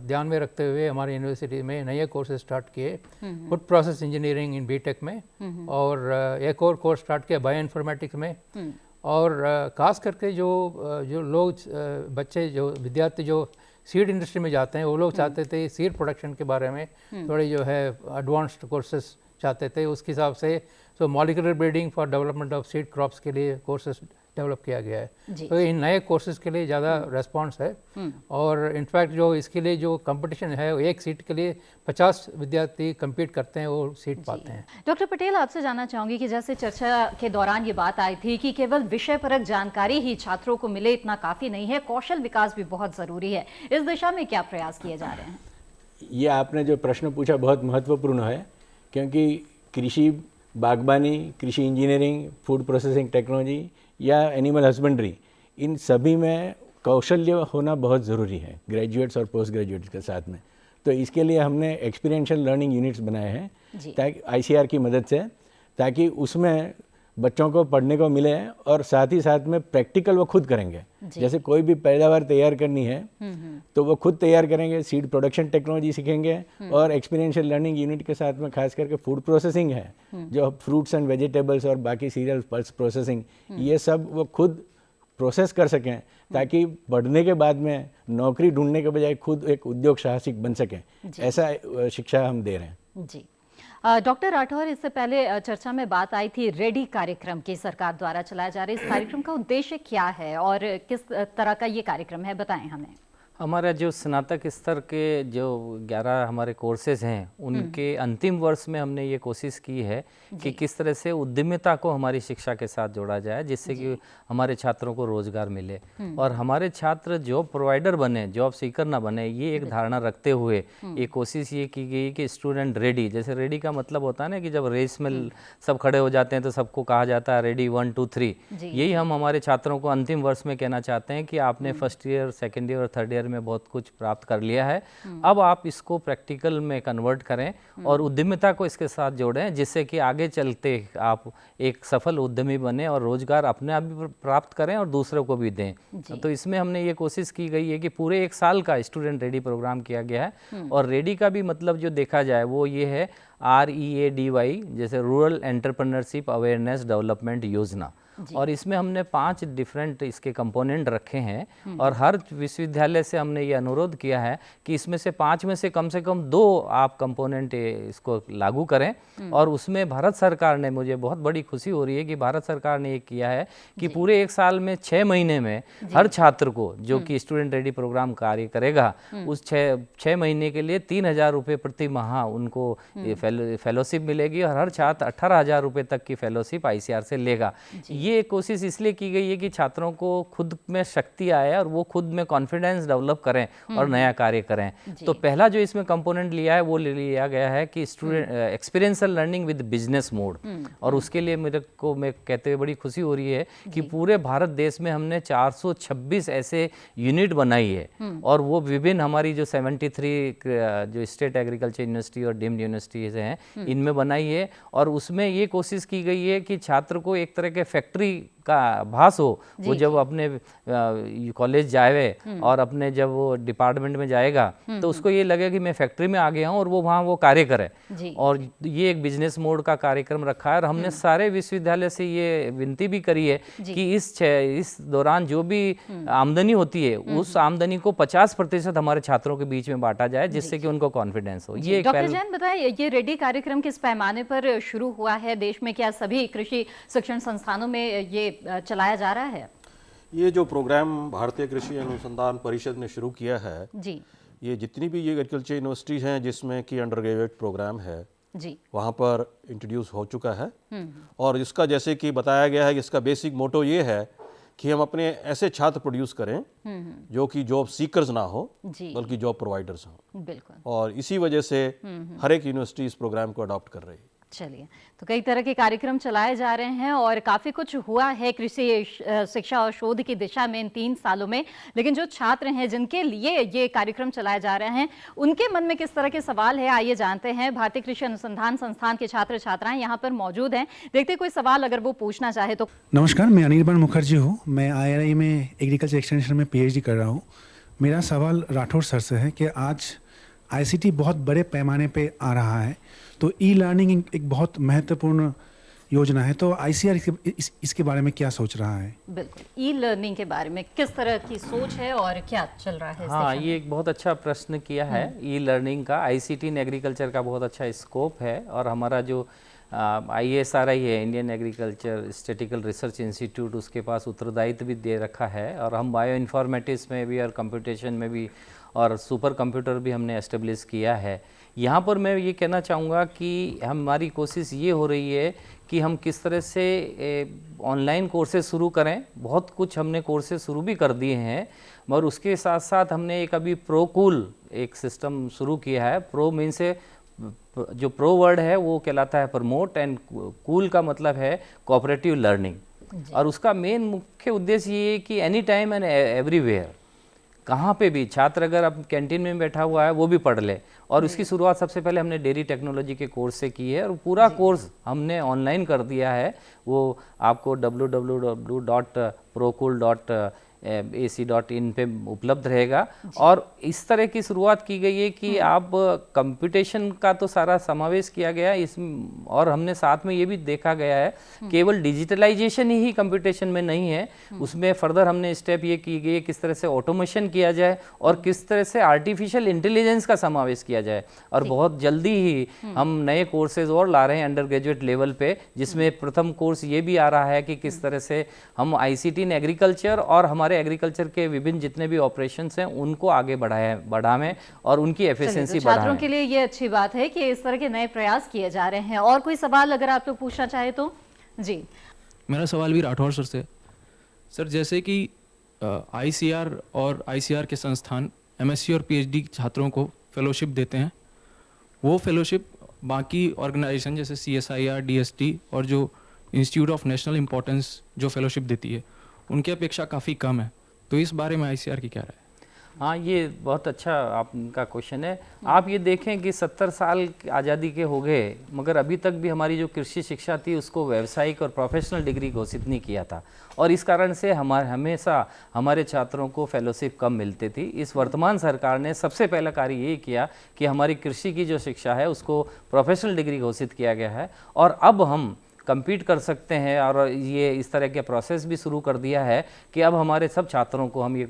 ध्यान में रखते हुए हमारे यूनिवर्सिटी में नए कोर्सेज स्टार्ट किए food process engineering in BTech में, और एक और कोर्स स्टार्ट किया बायो इन्फॉर्मेटिक्स में। और खास करके जो लोग बच्चे, जो विद्यार्थी जो सीड इंडस्ट्री में जाते हैं, वो लोग चाहते थे सीड प्रोडक्शन के बारे में थोड़े जो है एडवांस्ड कोर्सेज चाहते थे। उसके हिसाब से molecular breeding for development of seed crops के लिए कोर्सेज डेवलप किया गया है। तो इन नए कोर्सेज के लिए ज़्यादा रेस्पॉन्स है, और इनफैक्ट जो इसके लिए जो कंपटीशन है, एक सीट के लिए 50 विद्यार्थी compete करते हैं, वो सीट पाते हैं। डॉक्टर पटेल, आपसे जानना चाहूंगी कि जैसे चर्चा के दौरान ये बात आई थी कि केवल विषय परक जानकारी ही छात्रों को मिले इतना काफ़ी नहीं है, कौशल विकास भी बहुत ज़रूरी है। इस दिशा में क्या प्रयास किए जा रहे हैं? ये आपने जो प्रश्न पूछा बहुत महत्वपूर्ण है, क्योंकि कृषि, बागबानी, कृषि इंजीनियरिंग, फूड प्रोसेसिंग टेक्नोलॉजी या एनिमल हस्बेंड्री, इन सभी में कौशल्य होना बहुत ज़रूरी है, ग्रेजुएट्स और पोस्ट ग्रेजुएट्स के साथ में। तो इसके लिए हमने एक्सपीरियंशियल लर्निंग यूनिट्स बनाए हैं ताकि ICR की मदद से, ताकि उसमें बच्चों को पढ़ने को मिले और साथ ही साथ में प्रैक्टिकल वो खुद करेंगे। जैसे कोई भी पैदावार तैयार करनी है तो वो खुद तैयार करेंगे, सीड प्रोडक्शन टेक्नोलॉजी सीखेंगे, और एक्सपीरियंशियल लर्निंग यूनिट के साथ में खास करके फूड प्रोसेसिंग है, जो फ्रूट्स एंड वेजिटेबल्स और बाकी सीरियल पल्स प्रोसेसिंग, ये सब वो खुद प्रोसेस कर सकें, ताकि पढ़ने के बाद में नौकरी ढूंढने के बजाय खुद एक उद्योग साहसिक बन सकें। ऐसा शिक्षा हम दे रहे हैं। जी। डॉक्टर राठौर, इससे पहले चर्चा में बात आई थी रेडी कार्यक्रम की सरकार द्वारा चलाया जा रहा है। इस कार्यक्रम का उद्देश्य क्या है और किस तरह का ये कार्यक्रम है, बताएं हमें। हमारा जो स्नातक स्तर के जो 11 हमारे कोर्सेज हैं, उनके अंतिम वर्ष में हमने ये कोशिश की है कि किस तरह से उद्यमिता को हमारी शिक्षा के साथ जोड़ा जाए, जिससे कि हमारे छात्रों को रोजगार मिले और हमारे छात्र जॉब प्रोवाइडर बने, जॉब सीकर ना बने। ये एक धारणा रखते हुए ये कोशिश ये की गई कि स्टूडेंट रेडी, जैसे रेडी का मतलब होता है ना कि जब रेस में सब खड़े हो जाते हैं तो सबको कहा जाता है रेडी 1 2 3। यही हम हमारे छात्रों को अंतिम वर्ष में कहना चाहते हैं कि आपने फर्स्ट ईयर, सेकेंड ईयर और थर्ड ईयर में बहुत कुछ प्राप्त कर लिया है, अब आप इसको प्रैक्टिकल में कन्वर्ट करें और उद्यमिता को इसके साथ जोड़ें, जिससे कि आगे चलते आप एक सफल उद्यमी बने और रोजगार अपने आप भी प्राप्त करें और दूसरों को भी दें। तो इसमें हमने ये कोशिश की गई है कि पूरे 1 साल का स्टूडेंट रेडी प्रोग्राम किया गया है, और रेडी का भी मतलब जो देखा जाए वो ये है READY, जैसे रूरल एंटरप्रेन्योरशिप अवेयरनेस डेवलपमेंट योजना। और इसमें हमने 5 डिफरेंट इसके कंपोनेंट रखे हैं, और हर विश्वविद्यालय से हमने ये अनुरोध किया है कि इसमें से 5 में से कम 2 आप कंपोनेंट इसको लागू करें। और उसमें भारत सरकार ने, मुझे बहुत बड़ी खुशी हो रही है कि भारत सरकार ने ये किया है कि पूरे 1 साल में 6 महीने में हर छात्र को जो कि स्टूडेंट रेडी प्रोग्राम कार्य करेगा, उस 6 महीने के लिए 3,000 रुपये प्रति माह उनको फेलोशिप मिलेगी, और हर छात्र 18,000 रुपये तक की फेलोशिप ICR से लेगा। ये कोशिश इसलिए की गई है कि छात्रों को खुद में शक्ति आए और वो खुद में कॉन्फिडेंस डेवलप करें और नया कार्य करें। तो पहला जो इसमें कंपोनेंट लिया है वो लिया गया है कि student experiential learning with business mode, और उसके लिए मेरे को मैं कहते हुए बड़ी खुशी हो रही है कि पूरे भारत देश में हमने 426 ऐसे यूनिट बनाई है, और वो विभिन्न हमारी जो 73 जो स्टेट एग्रीकल्चर यूनिवर्सिटी और डीम्ड यूनिवर्सिटीज हैं इनमें बनाई है। और उसमें ये कोशिश की गई है कि छात्र को एक तरह के फैक्ट्री का आभास हो, वो जब अपने कॉलेज जाए और अपने जब वो डिपार्टमेंट में जाएगा तो उसको ये लगे कि मैं फैक्ट्री में आ गया हूँ, और वो वहाँ वो कार्य करे। और ये एक बिजनेस मोड का कार्यक्रम रखा है, और हमने सारे विश्वविद्यालय से ये विनती भी करी है कि इस दौरान जो भी आमदनी होती है उस आमदनी को 50% हमारे छात्रों के बीच में बांटा जाए, जिससे कि उनको कॉन्फिडेंस हो। ये डॉक्टर जैन बताइए, ये रेडी कार्यक्रम किस पैमाने पर शुरू हुआ है देश में? क्या सभी कृषि शिक्षण संस्थानों में ये चलाया जा रहा है? ये जो प्रोग्राम भारतीय कृषि अनुसंधान परिषद ने शुरू किया है, जी, ये जितनी भी ये एग्रीकल्चर यूनिवर्सिटीज़ हैं जिसमें कि अंडर ग्रेजुएट प्रोग्राम है, जी। वहाँ पर इंट्रोड्यूस हो चुका है। और इसका जैसे कि बताया गया है कि इसका बेसिक मोटो ये है कि हम अपने ऐसे छात्र प्रोड्यूस करें जो कि जॉब सीकर्स ना हो जी। बल्कि जॉब प्रोवाइडर्स हों। बिल्कुल। और इसी वजह से हर एक यूनिवर्सिटी इस प्रोग्राम को अडॉप्ट कर रही है। चलिए, तो कई तरह के कार्यक्रम चलाए जा रहे हैं और काफ़ी कुछ हुआ है कृषि शिक्षा और शोध की दिशा में इन 3 सालों में। लेकिन जो छात्र हैं जिनके लिए ये कार्यक्रम चलाए जा रहे हैं, उनके मन में किस तरह के सवाल है, आइए जानते हैं। भारतीय कृषि अनुसंधान संस्थान के छात्र छात्राएं यहाँ पर मौजूद हैं। देखते कोई सवाल अगर वो पूछना चाहे तो। नमस्कार, मैं अनिर्बाण मुखर्जी हूँ। मैं IRI में एग्रीकल्चर एक्सटेंशन में PhD कर रहा हूँ। मेरा सवाल राठौर सर से है कि आज ICT बहुत बड़े पैमाने पे आ रहा है, तो ई-लर्निंग एक बहुत महत्वपूर्ण योजना है, तो ICR इसके बारे में क्या सोच रहा है? बिल्कुल, ई-लर्निंग के बारे में किस तरह की सोच है और क्या चल रहा है? हाँ, ये एक बहुत अच्छा प्रश्न किया है। ई-लर्निंग का ICT इन एग्रीकल्चर का बहुत अच्छा स्कोप है। और हमारा जो ISRI है, Indian agriculture statistical research institute, उसके पास उत्तरदायित्व भी दे रखा है। और हम बायो इन्फॉर्मेटिक्स में भी और कंप्यूटेशन में भी और सुपर कंप्यूटर भी हमने एस्टेब्लिश किया है। यहाँ पर मैं ये कहना चाहूँगा कि हमारी कोशिश ये हो रही है कि हम किस तरह से ऑनलाइन कोर्सेज शुरू करें। बहुत कुछ हमने कोर्सेज शुरू भी कर दिए हैं, मगर उसके साथ साथ हमने एक अभी प्रोकूल एक सिस्टम शुरू किया है। प्रो मीन से जो प्रो वर्ड है वो कहलाता है प्रमोट, एंड कूल का मतलब है कोऑपरेटिव लर्निंग। और उसका मेन मुख्य उद्देश्य ये है कि एनी टाइम एंड एवरीवेयर, कहाँ पे भी छात्र अगर अब कैंटीन में बैठा हुआ है वो भी पढ़ ले। और उसकी शुरुआत सबसे पहले हमने डेयरी टेक्नोलॉजी के कोर्स से की है और पूरा कोर्स हमने ऑनलाइन कर दिया है। वो आपको www.procul.ac.in पे उपलब्ध रहेगा। और इस तरह की शुरुआत की गई है कि आप कंप्यूटेशन का तो सारा समावेश किया गया है इसमें। और हमने साथ में ये भी देखा गया है केवल डिजिटलाइजेशन ही कंप्यूटेशन में नहीं है, उसमें फर्दर हमने स्टेप ये की गई है किस तरह से ऑटोमेशन किया जाए और किस तरह से आर्टिफिशियल इंटेलिजेंस का समावेश किया जाए। और बहुत जल्दी ही हम नए कोर्सेज और ला रहे हैं अंडर ग्रेजुएट लेवल पे, जिसमें प्रथम कोर्स ये भी आ रहा है कि किस तरह से हम ICT इन एग्रीकल्चर और हमारे एग्रीकल्चर के विभिन्न जितने भी ऑपरेशंस हैं उनको आगे बढ़ाएं और उनकी एफिशिएंसी बढ़ाएं। छात्रों के लिए ये अच्छी बात है कि इस तरह के नए प्रयास किए जा रहे हैं। और कोई सवाल अगर आप लोग पूछना चाहे तो? जी, मेरा सवाल भी राठौर सर से। सर, जैसे कि ICR और ICR के संस्थान MSc और PhD छात्रों को फेलोशिप देते हैं, वो फेलोशिप बाकी ऑर्गेनाइजेशन जैसे CSIR, DST और जो इंस्टीट्यूट ऑफ नेशनल इम्पोर्टेंस जो फेलोशिप देती है उनकी अपेक्षा काफ़ी कम है, तो इस बारे में ICR की क्या राय है? हाँ, ये बहुत अच्छा आपका क्वेश्चन है। आप ये देखें कि 70 साल आज़ादी के हो गए, मगर अभी तक भी हमारी जो कृषि शिक्षा थी उसको व्यावसायिक और प्रोफेशनल डिग्री घोषित नहीं किया था। और इस कारण से हमेशा हमारे छात्रों को फेलोशिप कम मिलती थी। इस वर्तमान सरकार ने सबसे पहला कार्य ये किया कि हमारी कृषि की जो शिक्षा है उसको प्रोफेशनल डिग्री घोषित किया गया है। और अब हम कम्पीट कर सकते हैं और ये इस तरह के प्रोसेस भी शुरू कर दिया है कि अब हमारे सब छात्रों को हम ये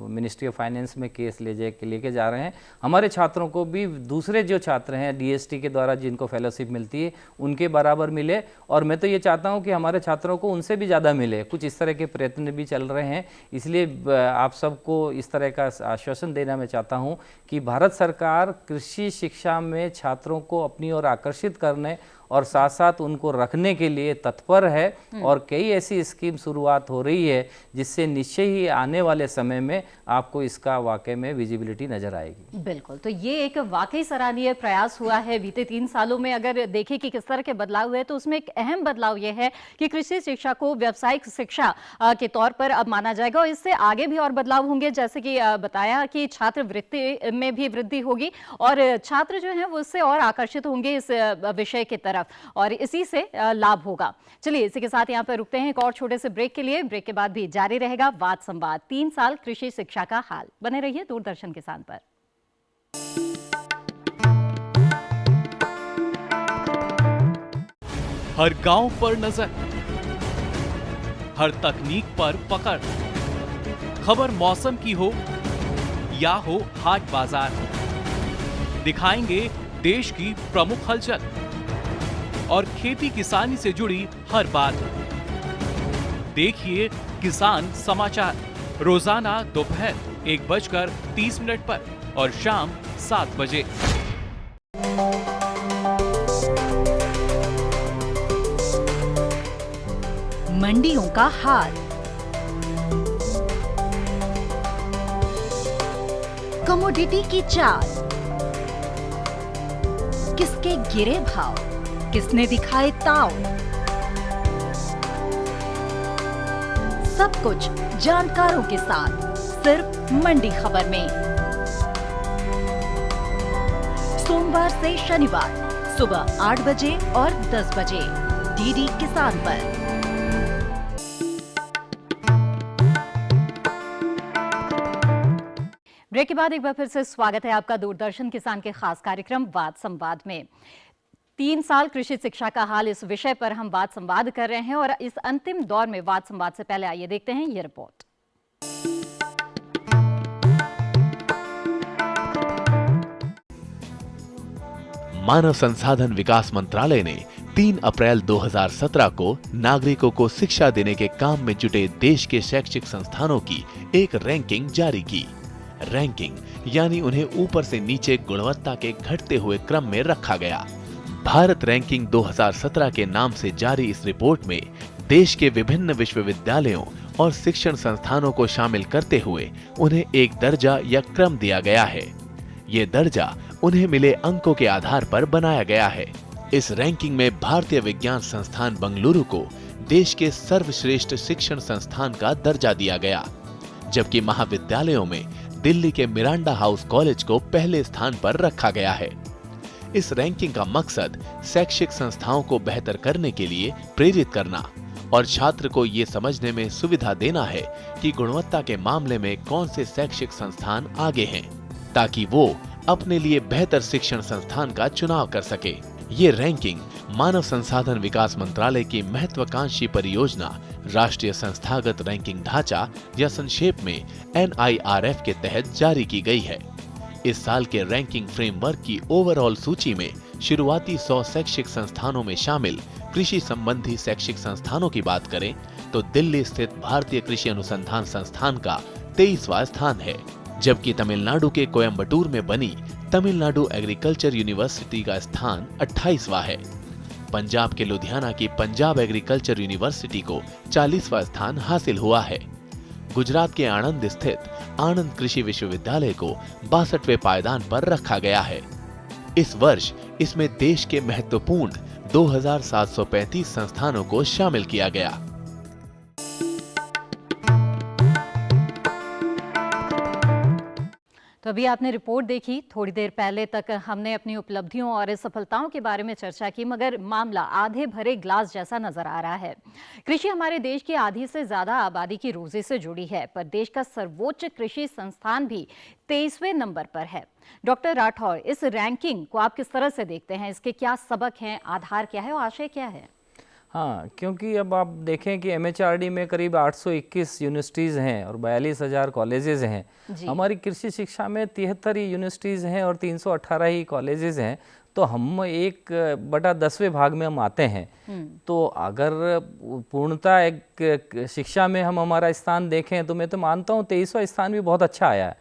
मिनिस्ट्री ऑफ फाइनेंस में केस लेके जा रहे हैं। हमारे छात्रों को भी दूसरे जो छात्र हैं DST के द्वारा जिनको फेलोशिप मिलती है उनके बराबर मिले। और मैं तो ये चाहता हूँ कि हमारे छात्रों को उनसे भी ज़्यादा मिले। कुछ इस तरह के प्रयत्न भी चल रहे हैं। इसलिए आप सबको इस तरह का आश्वासन देना मैं चाहता हूँ कि भारत सरकार कृषि शिक्षा में छात्रों को अपनी ओर आकर्षित करने और साथ साथ उनको रखने के लिए तत्पर है। और कई ऐसी स्कीम शुरुआत हो रही है जिससे निश्चय ही आने वाले समय में आपको इसका वाकई में विजिबिलिटी नजर आएगी। बिल्कुल, तो ये एक वाकई सराहनीय प्रयास हुआ है बीते 3 सालों में। अगर देखें कि किस तरह के बदलाव हुए तो उसमें एक अहम बदलाव ये है कि कृषि शिक्षा को व्यावसायिक शिक्षा के तौर पर अब माना जाएगा। और इससे आगे भी और बदलाव होंगे, जैसे कि बताया कि छात्रवृत्ति में भी वृद्धि होगी और छात्र जो है वो उससे और आकर्षित होंगे इस विषय की तरफ और इसी से लाभ होगा। चलिए, इसी के साथ यहाँ पर रुकते हैं एक और छोटे से ब्रेक के लिए। ब्रेक के बाद भी जारी रहेगा वाद संवाद, 3 साल कृषि शिक्षा का हाल। बने रहिए दूरदर्शन किसान पर। हर गांव पर नजर, हर तकनीक पर पकड़, खबर मौसम की हो या हो हाट बाजार, दिखाएंगे देश की प्रमुख हलचल और खेती किसानी से जुड़ी हर बात। देखिए किसान समाचार रोजाना दोपहर 1:30 पर और शाम 7 बजे। मंडियों का हाल, कमोडिटी की चाल, किसके गिरे भाव, किसने दिखाए ताव, सब कुछ जानकारों के साथ सिर्फ मंडी खबर में। सोमवार से शनिवार सुबह 8 बजे और 10 बजे डीडी किसान पर। ब्रेक के बाद एक बार फिर से स्वागत है आपका दूरदर्शन किसान के खास कार्यक्रम वाद संवाद में। 3 साल कृषि शिक्षा का हाल, इस विषय पर हम वाद संवाद कर रहे हैं और इस अंतिम दौर में वाद संवाद से पहले आइए देखते हैं ये रिपोर्ट। मानव संसाधन विकास मंत्रालय ने 3 अप्रैल 2017 को नागरिकों को शिक्षा देने के काम में जुटे देश के शैक्षिक संस्थानों की एक रैंकिंग जारी की। रैंकिंग यानी उन्हें ऊपर से नीचे गुणवत्ता के घटते हुए क्रम में रखा गया। भारत रैंकिंग 2017 के नाम से जारी इस रिपोर्ट में देश के विभिन्न विश्वविद्यालयों और शिक्षण संस्थानों को शामिल करते हुए उन्हें एक दर्जा या क्रम दिया गया है। ये दर्जा उन्हें मिले अंकों के आधार पर बनाया गया है। इस रैंकिंग में भारतीय विज्ञान संस्थान बंगलुरु को देश के सर्वश्रेष्ठ शिक्षण संस्थान का दर्जा दिया गया, जबकि महाविद्यालयों में दिल्ली के मिरांडा हाउस कॉलेज को पहले स्थान पर रखा गया है। इस रैंकिंग का मकसद शैक्षिक संस्थाओं को बेहतर करने के लिए प्रेरित करना और छात्र को ये समझने में सुविधा देना है कि गुणवत्ता के मामले में कौन से शैक्षिक संस्थान आगे हैं, ताकि वो अपने लिए बेहतर शिक्षण संस्थान का चुनाव कर सके। ये रैंकिंग मानव संसाधन विकास मंत्रालय की महत्वाकांक्षी परियोजना राष्ट्रीय संस्थागत रैंकिंग ढांचा या संक्षेप में NIRF के तहत जारी की गई है। इस साल के रैंकिंग फ्रेमवर्क की ओवरऑल सूची में शुरुआती 100 शैक्षिक संस्थानों में शामिल कृषि संबंधी शैक्षिक संस्थानों की बात करें तो दिल्ली स्थित भारतीय कृषि अनुसंधान संस्थान का 23वां स्थान है, जबकि तमिलनाडु के कोयम्बटूर में बनी तमिलनाडु एग्रीकल्चर यूनिवर्सिटी का स्थान 28वां है। पंजाब के लुधियाना की पंजाब एग्रीकल्चर यूनिवर्सिटी को 40वां स्थान हासिल हुआ है। गुजरात के आणंद स्थित आणंद कृषि विश्वविद्यालय को 62वें पायदान पर रखा गया है। इस वर्ष इसमें देश के महत्वपूर्ण 2735 संस्थानों को शामिल किया गया। तो अभी आपने रिपोर्ट देखी। थोड़ी देर पहले तक हमने अपनी उपलब्धियों और सफलताओं के बारे में चर्चा की, मगर मामला आधे भरे ग्लास जैसा नजर आ रहा है। कृषि हमारे देश की आधी से ज्यादा आबादी की रोजी से जुड़ी है, पर देश का सर्वोच्च कृषि संस्थान भी 23वें नंबर पर है। डॉक्टर राठौर, इस रैंकिंग को आप किस तरह से देखते हैं? इसके क्या सबक हैं, आधार क्या है और आशय क्या है? हाँ, क्योंकि अब आप देखें कि MHRD में करीब 821 यूनिवर्सिटीज़ हैं और 42,000 कॉलेजेस हैं। हमारी कृषि शिक्षा में 73 यूनिवर्सिटीज़ हैं और 318 ही कॉलेजेस हैं। तो हम 1/10वें भाग में हम आते हैं। तो अगर पूर्णतः एक शिक्षा में हम हमारा स्थान देखें तो मैं तो मानता हूँ 23वां स्थान भी बहुत अच्छा आया है,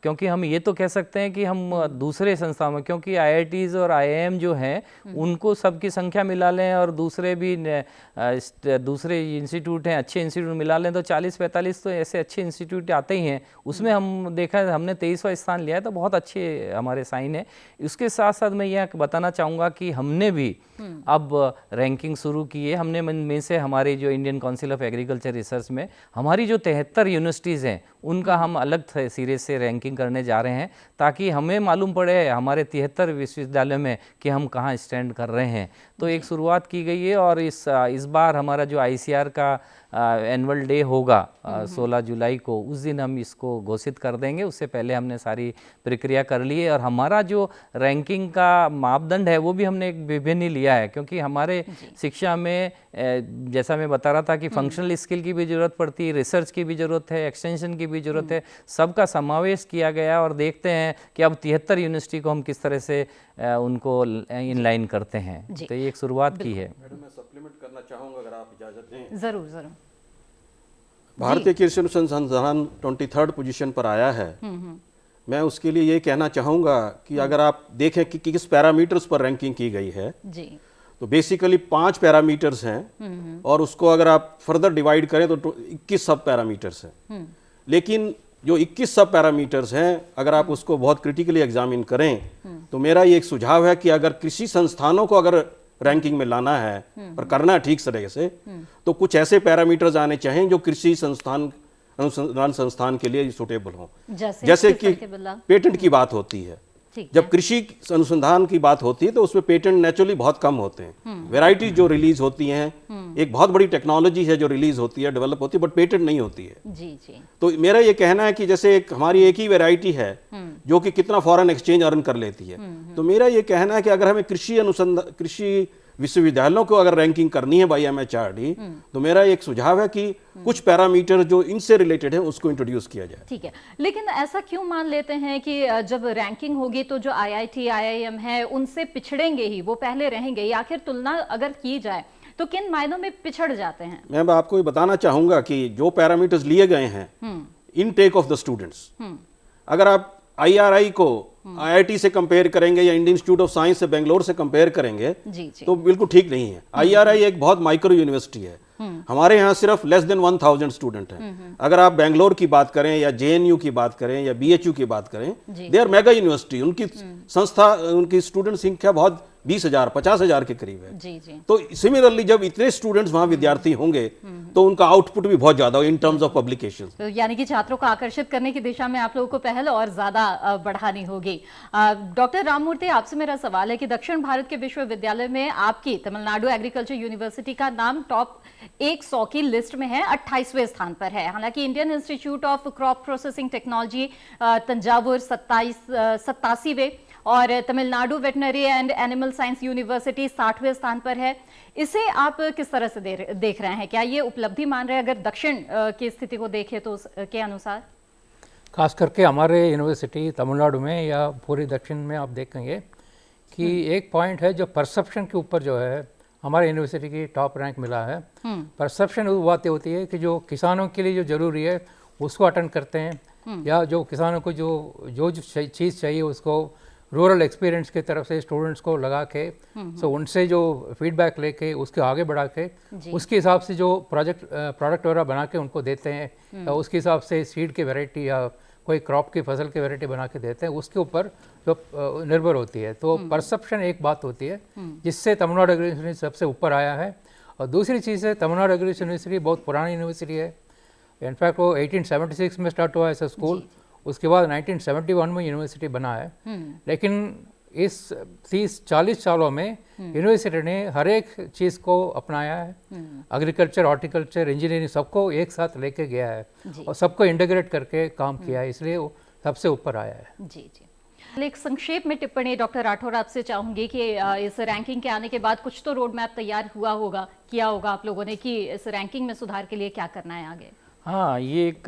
क्योंकि हम ये तो कह सकते हैं कि हम दूसरे संस्थाओं में, क्योंकि IITs और IIM जो हैं उनको सबकी संख्या मिला लें और दूसरे भी दूसरे इंस्टीट्यूट हैं, अच्छे इंस्टीट्यूट मिला लें तो 40-45 तो ऐसे अच्छे इंस्टीट्यूट आते ही हैं। उसमें हम देखा हमने 23वां स्थान लिया है, तो बहुत अच्छे हमारे साइन है। उसके साथ साथ मैं यह बताना चाहूँगा कि हमने भी अब रैंकिंग शुरू की है। हमने में से हमारी जो Indian council of agriculture research में हमारी जो 73 यूनिवर्सिटीज़ हैं उनका हम अलग सिरे से रैंकिंग करने जा रहे हैं, ताकि हमें मालूम पड़े हमारे 73 विश्वविद्यालयों में कि हम कहाँ स्टैंड कर रहे हैं। तो एक शुरुआत की गई है और इस बार हमारा जो ICR का एनुअल डे होगा 16 जुलाई को, उस दिन हम इसको घोषित कर देंगे। उससे पहले हमने सारी प्रक्रिया कर ली है और हमारा जो रैंकिंग का मापदंड है वो भी हमने एक विभिन्न लिया है, क्योंकि हमारे शिक्षा में जैसा मैं बता रहा था कि फंक्शनल स्किल की भी ज़रूरत पड़ती है, रिसर्च की भी ज़रूरत है, एक्सटेंशन की भी ज़रूरत है, सबका समावेश किया गया। और देखते हैं कि अब 73 यूनिवर्सिटी को हम किस तरह से उनको इनलाइन करते हैं। तो ये एक शुरुआत की है। मैडम, मैं सप्लीमेंट करना चाहूँगा अगर आप इजाज़त दें। जरूर जरूर। भारतीय कृषि अनुसंधान 23rd पोजीशन पर आया है। मैं उसके लिए ये कहना चाहूँगा कि अगर आप देखें कि किस पैरामीटर्स पर रैंकिंग की गई है, तो बेसिकली 5 पैरामीटर्स हैं और उसको अगर आप फर्दर डिवाइड करें तो 21 सब पैरामीटर्स हैं। लेकिन जो 21 सब पैरामीटर्स हैं अगर आप उसको बहुत क्रिटिकली एग्जामिन करें तो मेरा ये एक सुझाव है कि अगर कृषि संस्थानों को अगर रैंकिंग में लाना है और करना है ठीक तरह से तो कुछ ऐसे पैरामीटर्स आने चाहिए जो कृषि संस्थान अनुसंधान संस्थान के लिए सुटेबल हो। जैसे कि पेटेंट की बात होती है, जब कृषि अनुसंधान की बात होती है तो उसमें पेटेंट नेचुरली बहुत कम होते हैं। वैरायटी जो रिलीज होती हैं, एक बहुत बड़ी टेक्नोलॉजी है जो रिलीज होती है, डेवलप होती है, बट पेटेंट नहीं होती है। जी जी। तो मेरा ये कहना है कि जैसे हमारी एक ही वैरायटी है जो कि कितना फॉरेन एक्सचेंज अर्न कर लेती है, तो मेरा ये कहना है कि अगर हमें कृषि विश्वविद्यालयों को अगर रैंकिंग करनी है बाई MHRD तो मेरा एक सुझाव है कि कुछ पैरामीटर जो इनसे रिलेटेड है उसको इंट्रोड्यूस किया जाए। ठीक है, लेकिन ऐसा क्यों मान लेते हैं कि जब रैंकिंग होगी तो जो IIT IIM है उनसे पिछड़ेंगे ही, वो पहले रहेंगे ही? आखिर तुलना अगर की जाए तो किन मायनों में पिछड़ जाते हैं? मैं आपको ये बताना चाहूंगा कि जो पैरामीटर्स लिए गए हैं, इनटेक ऑफ द स्टूडेंट्स, अगर आप IRI को IIT से कंपेयर करेंगे या इंडियन इंस्टीट्यूट ऑफ साइंस से बेंगलोर से कंपेयर करेंगे तो बिल्कुल ठीक नहीं है। IRI एक बहुत माइक्रो यूनिवर्सिटी है, हमारे यहाँ सिर्फ लेस देन 1000 स्टूडेंट हैं। अगर आप बेंगलोर की बात करें या JNU की बात करें या BHU की बात करें, दे आर मेगा यूनिवर्सिटी, उनकी संस्था, उनकी स्टूडेंट संख्या बहुत 20,000 50,000 के करीब है। जी जी। तो सिमिलरली जब इतने स्टूडेंट्स वहां विद्यार्थी होंगे तो उनका आउटपुट भी बहुत ज्यादा हो इन टर्म्स ऑफ पब्लिकेशंस। तो यानी कि छात्रों को आकर्षित करने की दिशा में आप लोगों को पहल और ज्यादा बढ़ानी होगी। डॉक्टर राममूर्ति, आपसे मेरा सवाल है कि दक्षिण भारत के विश्वविद्यालय में आपकी तमिलनाडु एग्रीकल्चर यूनिवर्सिटी का नाम टॉप 100 की लिस्ट में है, 28वें स्थान पर है। हालांकि Indian institute of crop processing technology Thanjavur 87वें और Tamil Nadu veterinary and animal science university 60वें स्थान पर है। इसे आप किस तरह से देख रहे हैं? क्या ये उपलब्धि मान रहे हैं अगर दक्षिण की स्थिति को देखें तो के अनुसार? खास करके हमारे यूनिवर्सिटी तमिलनाडु में या पूरे दक्षिण में आप देखेंगे कि एक पॉइंट है जो परसेप्शन के ऊपर जो है हमारे यूनिवर्सिटी की टॉप रैंक मिला है। परसेप्शन वो बातें होती है कि जो किसानों के लिए जो जरूरी है उसको अटेंड करते हैं, या जो किसानों को जो चीज़ चाहिए उसको रूरल एक्सपीरियंस की तरफ से स्टूडेंट्स को लगा के सो उनसे जो फीडबैक लेके उसके आगे बढ़ा के उसके हिसाब से जो प्रोडक्ट वगैरह बना के उनको देते हैं, या उसके हिसाब से सीड की वैरायटी या कोई क्रॉप की फसल की वैरायटी बना के देते हैं, उसके ऊपर जो निर्भर होती है। तो परसेप्शन एक बात होती है जिससे तमिलनाडु एग्रीकल्चर यूनिवर्सिटी सबसे ऊपर आया है। और दूसरी चीज़ है, तमिलनाडु एग्रीकल्चर यूनिवर्सिटी बहुत पुरानी यूनिवर्सिटी है। इनफैक्ट वो 1876 में स्टार्ट हुआ ऐसा स्कूल, उसके बाद 1971 में यूनिवर्सिटी बना है। लेकिन इस 30-40 सालों में यूनिवर्सिटी ने हर एक चीज़ को अपनाया है, एग्रीकल्चर, हॉर्टिकल्चर, इंजीनियरिंग सबको एक साथ लेके गया है और सबको इंटीग्रेट करके काम किया है, इसलिए वो सबसे ऊपर आया है। जी जी। एक संक्षेप में टिप्पणी डॉक्टर राठौर आपसे चाहूंगी कि इस रैंकिंग के आने के बाद कुछ तो रोड मैप तैयार किया होगा आप लोगों ने कि इस रैंकिंग में सुधार के लिए क्या करना है आगे? हाँ, ये एक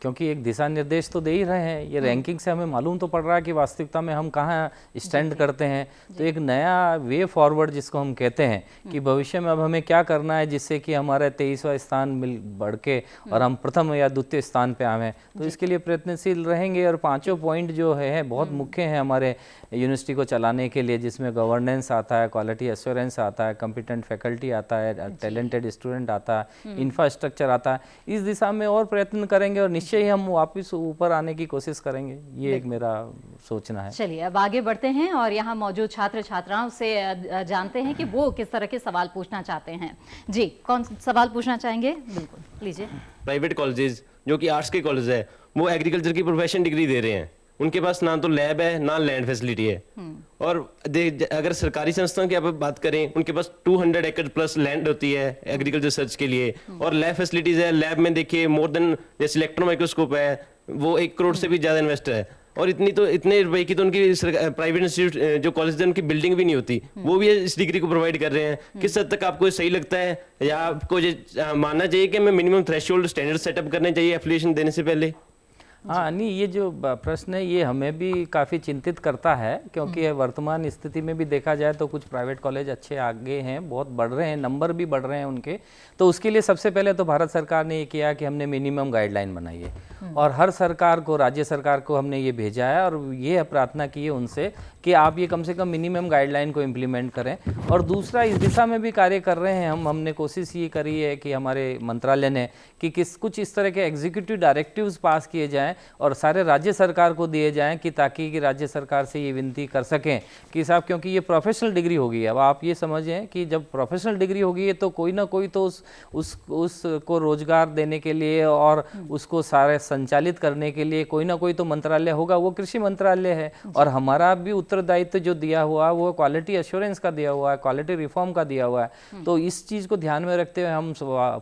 क्योंकि एक दिशा निर्देश तो दे ही रहे हैं, ये रैंकिंग से हमें मालूम तो पड़ रहा है कि वास्तविकता में हम कहाँ स्टैंड करते हैं। तो एक नया वे फॉरवर्ड जिसको हम कहते हैं कि भविष्य में अब हमें क्या करना है जिससे कि हमारा 23वां स्थान बढ़ के और हम प्रथम या द्वितीय स्थान पे आवें, तो इसके लिए प्रयत्नशील रहेंगे। और 5 पॉइंट जो है बहुत मुख्य हैं हमारे यूनिवर्सिटी को चलाने के लिए, जिसमें गवर्नेंस आता है, क्वालिटी एश्योरेंस आता है, कॉम्पिटेंट फैकल्टी आता है, टैलेंटेड स्टूडेंट आता है, इंफ्रास्ट्रक्चर आता है। इस दिशा में और प्रयत्न करेंगे और निश्चय ही हम वापस ऊपर आने की कोशिश करेंगे, ये एक मेरा सोचना है। चलिए अब आगे बढ़ते हैं और यहाँ मौजूद छात्र छात्राओं से जानते हैं कि वो किस तरह के सवाल पूछना चाहते हैं। जी, कौन सवाल पूछना चाहेंगे? बिल्कुल लीजिए। प्राइवेट कॉलेजेस जो कि आर्ट्स के कॉलेज है वो एग्रीकल्चर की प्रोफेशन डिग्री दे रहे हैं, उनके पास ना तो लैब है ना लैंड फैसिलिटी है। और अगर सरकारी संस्थाओं की आप बात करें, उनके पास 200 एकड़ प्लस लैंड होती है एग्रीकल्चर रिसर्च के लिए, और लैब फैसिलिटीज है। लैब में देखिए मोर देन, जैसे इलेक्ट्रॉन माइक्रोस्कोप है वो 1 करोड़ से भी ज्यादा इन्वेस्ट है, और इतने रुपए की तो उनकी प्राइवेट इंस्टीट्यूट जो कॉलेज है उनकी बिल्डिंग भी नहीं होती, वो भी इस डिग्री को प्रोवाइड कर रहे हैं। किस हद तक आपको सही लगता है, या आपको ये मानना चाहिए कि हमें मिनिमम थ्रेशोल्ड स्टैंडर्ड सेटअप करने चाहिए एफिलिएशन देने से पहले? हाँ, नहीं, ये जो प्रश्न है ये हमें भी काफ़ी चिंतित करता है, क्योंकि वर्तमान स्थिति में भी देखा जाए तो कुछ प्राइवेट कॉलेज अच्छे आगे हैं, बहुत बढ़ रहे हैं, नंबर भी बढ़ रहे हैं उनके। तो उसके लिए सबसे पहले तो भारत सरकार ने ये किया कि हमने मिनिमम गाइडलाइन बनाई है। और हर सरकार को, राज्य सरकार को हमने ये भेजा है और ये प्रार्थना की है उनसे कि आप ये कम से कम मिनिमम गाइडलाइन को इम्प्लीमेंट करें। और दूसरा, इस दिशा में भी कार्य कर रहे हैं हमने कोशिश ये करी है कि हमारे मंत्रालय ने कि कुछ इस तरह के एग्जीक्यूटिव डायरेक्टिव्स पास किए जाएं और सारे राज्य सरकार को दिए जाएं कि ताकि कि राज्य सरकार से ये विनती कर सकें कि साहब, क्योंकि ये प्रोफेशनल डिग्री होगी, अब आप ये समझें कि जब प्रोफेशनल डिग्री होगी है तो कोई ना कोई तो उसको रोजगार देने के लिए और उसको सारे संचालित करने के लिए कोई ना कोई तो मंत्रालय होगा, वो कृषि मंत्रालय है। और हमारा भी उत्तरदायित्व जो दिया हुआ वो क्वालिटी एश्योरेंस का दिया हुआ है, क्वालिटी रिफॉर्म का दिया हुआ है। तो इस चीज़ को ध्यान में रखते हुए हम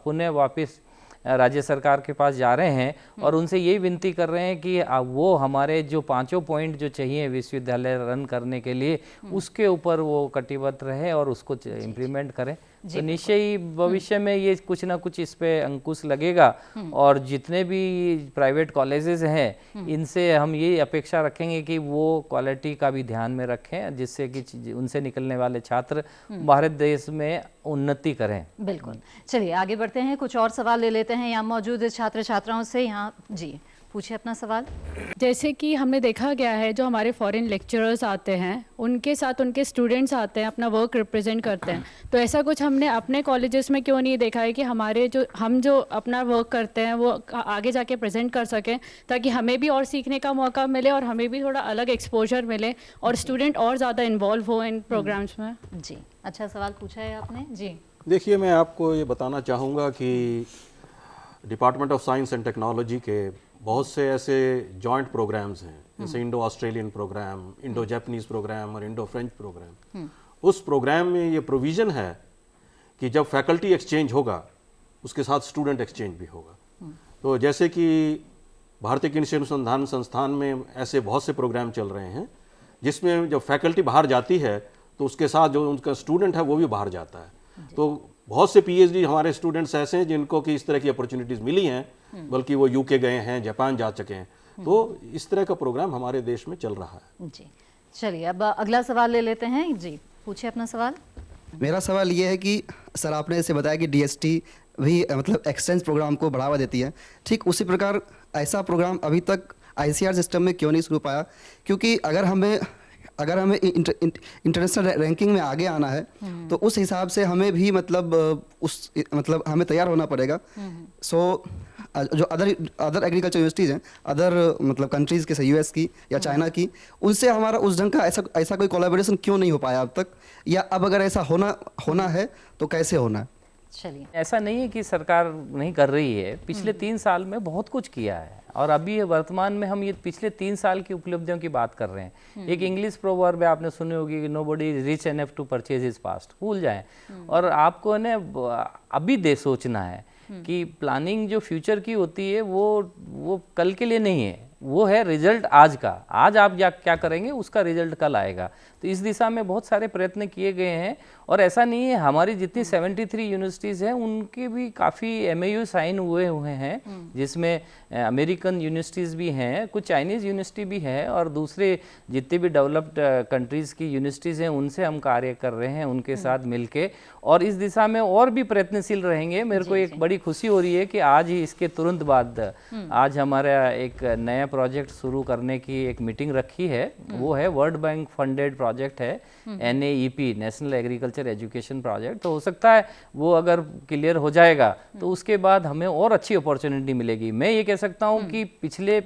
पुनः वापस राज्य सरकार के पास जा रहे हैं और उनसे यही विनती कर रहे हैं कि वो हमारे जो 5 पॉइंट जो चाहिए विश्वविद्यालय रन करने के लिए, उसके ऊपर वो कटिबद्ध रहे और उसको इम्प्लीमेंट करें। तो निश्चय ही भविष्य में ये कुछ ना कुछ इस पे अंकुश लगेगा और जितने भी प्राइवेट कॉलेजेस हैं इनसे हम ये अपेक्षा रखेंगे कि वो क्वालिटी का भी ध्यान में रखें, जिससे कि उनसे निकलने वाले छात्र भारत देश में उन्नति करें। बिल्कुल, चलिए आगे बढ़ते हैं, कुछ और सवाल ले लेते हैं यहाँ मौजूद छात्र छात्राओं से। यहाँ जी पूछिए अपना सवाल। जैसे कि हमने देखा गया है जो हमारे फॉरेन लेक्चरर्स आते हैं उनके साथ उनके स्टूडेंट्स आते हैं, अपना वर्क रिप्रेजेंट करते हैं, तो ऐसा कुछ हमने अपने कॉलेजेस में क्यों नहीं देखा है कि हमारे हम जो अपना वर्क करते हैं वो आगे जाके प्रेजेंट कर सकें, ताकि हमें भी और सीखने का मौका मिले और हमें भी थोड़ा अलग एक्सपोजर मिले और स्टूडेंट और ज़्यादा इन्वॉल्व हो इन प्रोग्राम्स में। जी, अच्छा सवाल पूछा है आपने। जी देखिए, मैं आपको ये बताना चाहूँगा कि department of science and technology के बहुत से ऐसे जॉइंट प्रोग्राम्स हैं, जैसे Indo Australian programme, Indo Japanese programme और इंडो फ्रेंच प्रोग्राम। उस प्रोग्राम में ये प्रोविज़न है कि जब फैकल्टी एक्सचेंज होगा उसके साथ स्टूडेंट एक्सचेंज भी होगा। तो जैसे कि भारतीय कृषि अनुसंधान संस्थान में ऐसे बहुत से प्रोग्राम चल रहे हैं जिसमें जब फैकल्टी बाहर जाती है तो उसके साथ जो उनका स्टूडेंट है वो भी बाहर जाता है। तो बहुत से पीएचडी हमारे स्टूडेंट्स ऐसे हैं जिनको कि इस तरह की अपॉर्चुनिटीज़ मिली हैं, बल्कि वो यूके गए हैं, जापान जा चुके हैं। तो इस तरह का प्रोग्राम हमारे देश में चल रहा है। जी, चलिए अब अगला सवाल ले लेते हैं। जी पूछिए अपना सवाल। मेरा सवाल ये है कि सर आपने जैसे बताया कि डीएसटी भी मतलब एक्सचेंज प्रोग्राम को बढ़ावा देती है, ठीक उसी प्रकार ऐसा प्रोग्राम अभी तक आईसीआर सिस्टम में क्यों नहीं शुरू पाया? क्योंकि अगर हमें इंटरनेशनल रैंकिंग में आगे आना है तो उस हिसाब से हमें भी मतलब हमें तैयार होना पड़ेगा। सो जो अदर एग्रीकल्चर यूनिवर्सिटीज़ हैं अदर मतलब कंट्रीज़ के, यूएस की या चाइना की, उनसे हमारा उस ढंग का ऐसा कोई कोलैबोरेशन क्यों नहीं हो पाया अब तक, या अब अगर ऐसा होना है तो कैसे होना है? चलिए, ऐसा नहीं है कि सरकार नहीं कर रही है, पिछले 3 साल में बहुत कुछ किया है और अभी वर्तमान में हम ये पिछले 3 साल की उपलब्धियों की बात कर रहे हैं। एक इंग्लिश प्रोवर्ब है, आपने सुनी होगी कि nobody is rich enough to purchase his past, भूल जाएं। और आपको ना अभी सोचना है कि प्लानिंग जो फ्यूचर की होती है वो कल के लिए नहीं है, वो है रिजल्ट आज का। आज आप क्या करेंगे उसका रिजल्ट कल आएगा। तो इस दिशा में बहुत सारे प्रयत्न किए गए हैं और ऐसा नहीं है, हमारी जितनी 73 यूनिवर्सिटीज़ हैं उनके भी काफ़ी MAU साइन हुए हैं, जिसमें अमेरिकन यूनिवर्सिटीज़ भी हैं, कुछ चाइनीज़ यूनिवर्सिटी भी है और दूसरे जितने भी डेवलप्ड कंट्रीज़ की यूनिवर्सिटीज़ हैं उनसे हम कार्य कर रहे हैं उनके साथ मिलके, और इस दिशा में और भी प्रयत्नशील रहेंगे। मेरे को एक बड़ी खुशी हो रही है कि आज ही इसके तुरंत बाद आज हमारा एक नया प्रोजेक्ट शुरू करने की एक मीटिंग रखी है। वो है वर्ल्ड बैंक फंडेड प्रोजेक्ट है, NAEP, national agriculture education project. तो हो सकता है वो अगर क्लियर हो जाएगा तो उसके बाद हमें और अच्छी अपॉर्चुनिटी मिलेगी। मैं ये कह सकता हूँ कि पिछले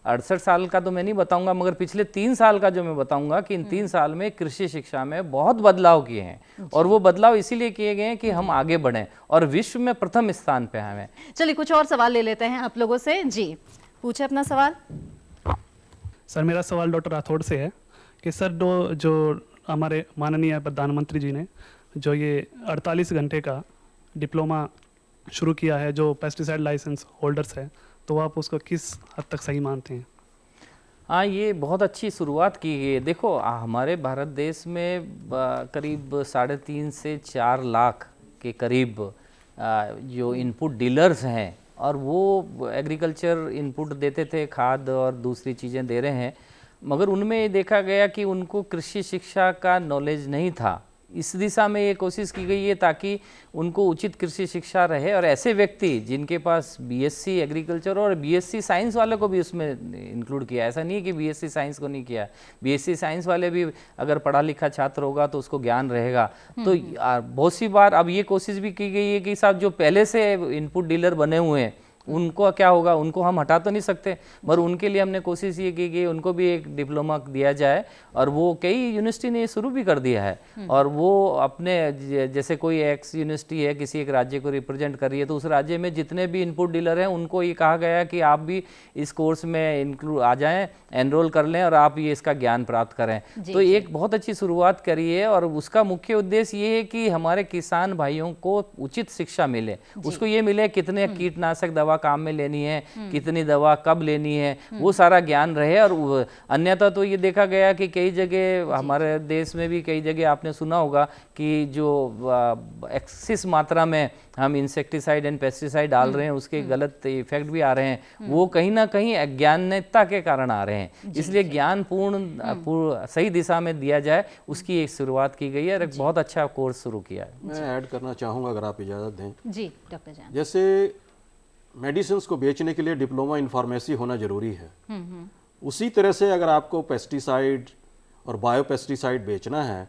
68 साल का तो मैं नहीं बताऊंगा, मगर पिछले 3 साल का जो मैं बताऊंगा कि इन 3 साल में कृषि शिक्षा में बहुत बदलाव किए हैं और वो बदलाव इसीलिए किए गए हैं कि हम आगे बढ़ें और विश्व में प्रथम स्थान पे हमें। चलिए कुछ और सवाल ले लेते हैं आप लोगों से। जी पूछे अपना सवाल। सर मेरा सवाल डॉक्टर राठौड़ से है कि सर जो हमारे माननीय प्रधानमंत्री जी ने जो ये 48 घंटे का डिप्लोमा शुरू किया है जो पेस्टिसाइड लाइसेंस होल्डर्स है, तो आप उसको किस हद तक सही मानते हैं? हाँ, ये बहुत अच्छी शुरुआत की है। देखो हमारे भारत देश में करीब 3.5 से 4 लाख के करीब जो इनपुट डीलर्स हैं और वो एग्रीकल्चर इनपुट देते थे, खाद और दूसरी चीज़ें दे रहे हैं, मगर उनमें देखा गया कि उनको कृषि शिक्षा का नॉलेज नहीं था। इस दिशा में ये कोशिश की गई है ताकि उनको उचित कृषि शिक्षा रहे और ऐसे व्यक्ति जिनके पास बीएससी एग्रीकल्चर और बीएससी साइंस वाले को भी उसमें इंक्लूड किया। ऐसा नहीं है कि बीएससी साइंस को नहीं किया, बीएससी साइंस वाले भी अगर पढ़ा लिखा छात्र होगा तो उसको ज्ञान रहेगा। तो बहुत सी बार अब ये कोशिश भी की गई है कि साहब जो पहले से इनपुट डीलर बने हुए हैं उनको क्या होगा, उनको हम हटा तो नहीं सकते, मगर उनके लिए हमने कोशिश ये की कि उनको भी एक डिप्लोमा दिया जाए और वो कई यूनिवर्सिटी ने शुरू भी कर दिया है। और वो अपने जैसे कोई एक्स यूनिवर्सिटी है किसी एक राज्य को रिप्रेजेंट कर रही है तो उस राज्य में जितने भी इनपुट डीलर हैं उनको ये कहा गया कि आप भी इस कोर्स में इंक्लूड आ जाएं, एनरोल कर लें और आप ये इसका ज्ञान प्राप्त करें। तो एक बहुत अच्छी शुरुआत करी है और उसका मुख्य उद्देश्य ये है कि हमारे किसान भाइयों को उचित शिक्षा मिले, उसको ये मिले कितने कीटनाशक दवा काम में लेनी है, कितनी दवा कब लेनी है, वो सारा ज्ञान रहे। और अन्यथा तो ये देखा गया कि कई जगह हमारे देश में भी कई जगह आपने सुना होगा कि जो एक्सेस मात्रा में हम इंसेक्टिसाइड एंड पेस्टिसाइड डाल रहे हैं उसके गलत इफेक्ट भी आ रहे हैं, वो कहीं ना कहीं अज्ञानता के कारण आ रहे हैं। इसलिए ज्ञान पूर्ण सही दिशा में दिया जाए उसकी एक शुरुआत की गई है और एक बहुत अच्छा कोर्स शुरू किया है। मैं ऐड करना चाहूँगा अगर आप इजाज़त दें। जी डॉक्टर जैन। जैसे मेडिसिन को बेचने के लिए डिप्लोमा इन फार्मेसी होना जरूरी है, उसी तरह से अगर आपको पेस्टिसाइड और बायो पेस्टिसाइड बेचना है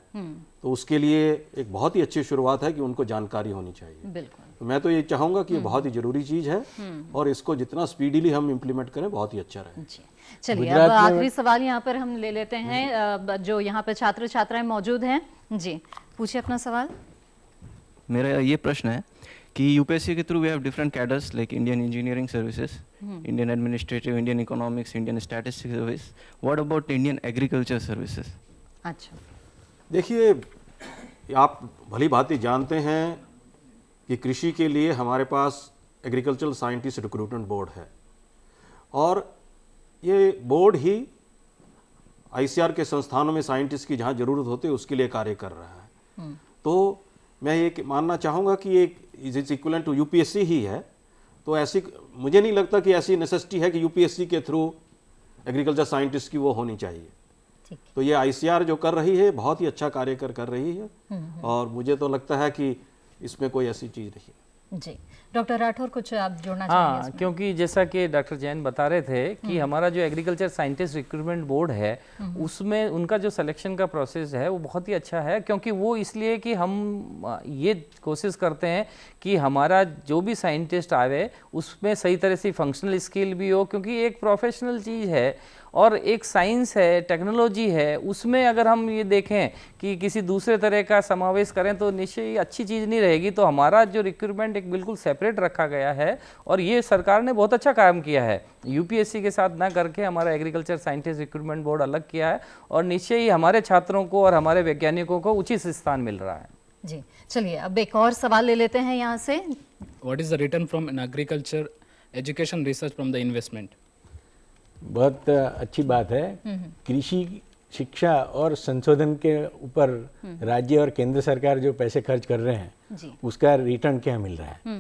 तो उसके लिए एक बहुत ही अच्छी शुरुआत है कि उनको जानकारी होनी चाहिए। बिल्कुल। तो मैं तो ये चाहूँगा कि ये बहुत ही ज़रूरी चीज़ है और इसको जितना स्पीडीली हम इम्प्लीमेंट करें बहुत ही अच्छा रहे। चलिए अब आखिरी सवाल यहाँ पर हम ले लेते हैं, जो यहाँ पर छात्र छात्राएं मौजूद हैं। जी पूछिए अपना सवाल। मेरा ये प्रश्न है कि यूपीएससी के through we have different cadres like Indian engineering services, Indian administrative, Indian economics, Indian statistics service, what about Indian agriculture services? अच्छा, देखिए आप भली भांति जानते हैं कि कृषि के लिए हमारे पास एग्रीकल्चरल साइंटिस्ट रिक्रूटमेंट बोर्ड है और ये बोर्ड ही आईसीआर के संस्थानों में साइंटिस्ट की जहाँ ज़रूरत होती है उसके लिए कार्य कर रहा है। तो मैं ये मानना चाहूँगा कि एक इज इक्वलेंट टू यूपीएससी ही है। तो ऐसी मुझे नहीं लगता कि ऐसी नेसेसिटी है कि यूपीएससी के थ्रू एग्रीकल्चर साइंटिस्ट की वो होनी चाहिए। तो ये आईसीआर जो कर रही है बहुत ही अच्छा कार्य कर रही है और मुझे तो लगता है कि इसमें कोई ऐसी चीज़ नहीं है। जी डॉक्टर राठौर कुछ आप जोड़ना चाहेंगे? हाँ, क्योंकि जैसा कि डॉक्टर जैन बता रहे थे कि हमारा जो एग्रीकल्चर साइंटिस्ट रिक्रूटमेंट बोर्ड है उसमें उनका जो सिलेक्शन का प्रोसेस है वो बहुत ही अच्छा है, क्योंकि वो इसलिए कि हम ये कोशिश करते हैं कि हमारा जो भी साइंटिस्ट आवे उसमें सही तरह से फंक्शनल स्किल भी हो, क्योंकि एक प्रोफेशनल चीज़ है और एक साइंस है, टेक्नोलॉजी है, उसमें अगर हम ये देखें कि किसी दूसरे तरह का समावेश करें तो निश्चय ही अच्छी चीज़ नहीं रहेगी। तो हमारा जो रिक्रूटमेंट एक बिल्कुल सेपरेट रखा गया है और ये सरकार ने बहुत अच्छा काम किया है, यूपीएससी के साथ ना करके हमारा एग्रीकल्चर साइंटिस्ट रिक्रूटमेंट बोर्ड अलग किया है और निश्चय ही हमारे छात्रों को और हमारे वैज्ञानिकों को उचित स्थान मिल रहा है। जी चलिए अब एक और सवाल ले लेते हैं यहाँ से। What is the return from an agriculture education research from the investment? बहुत अच्छी बात है। कृषि शिक्षा और संशोधन के ऊपर राज्य और केंद्र सरकार जो पैसे खर्च कर रहे हैं उसका रिटर्न क्या मिल रहा है।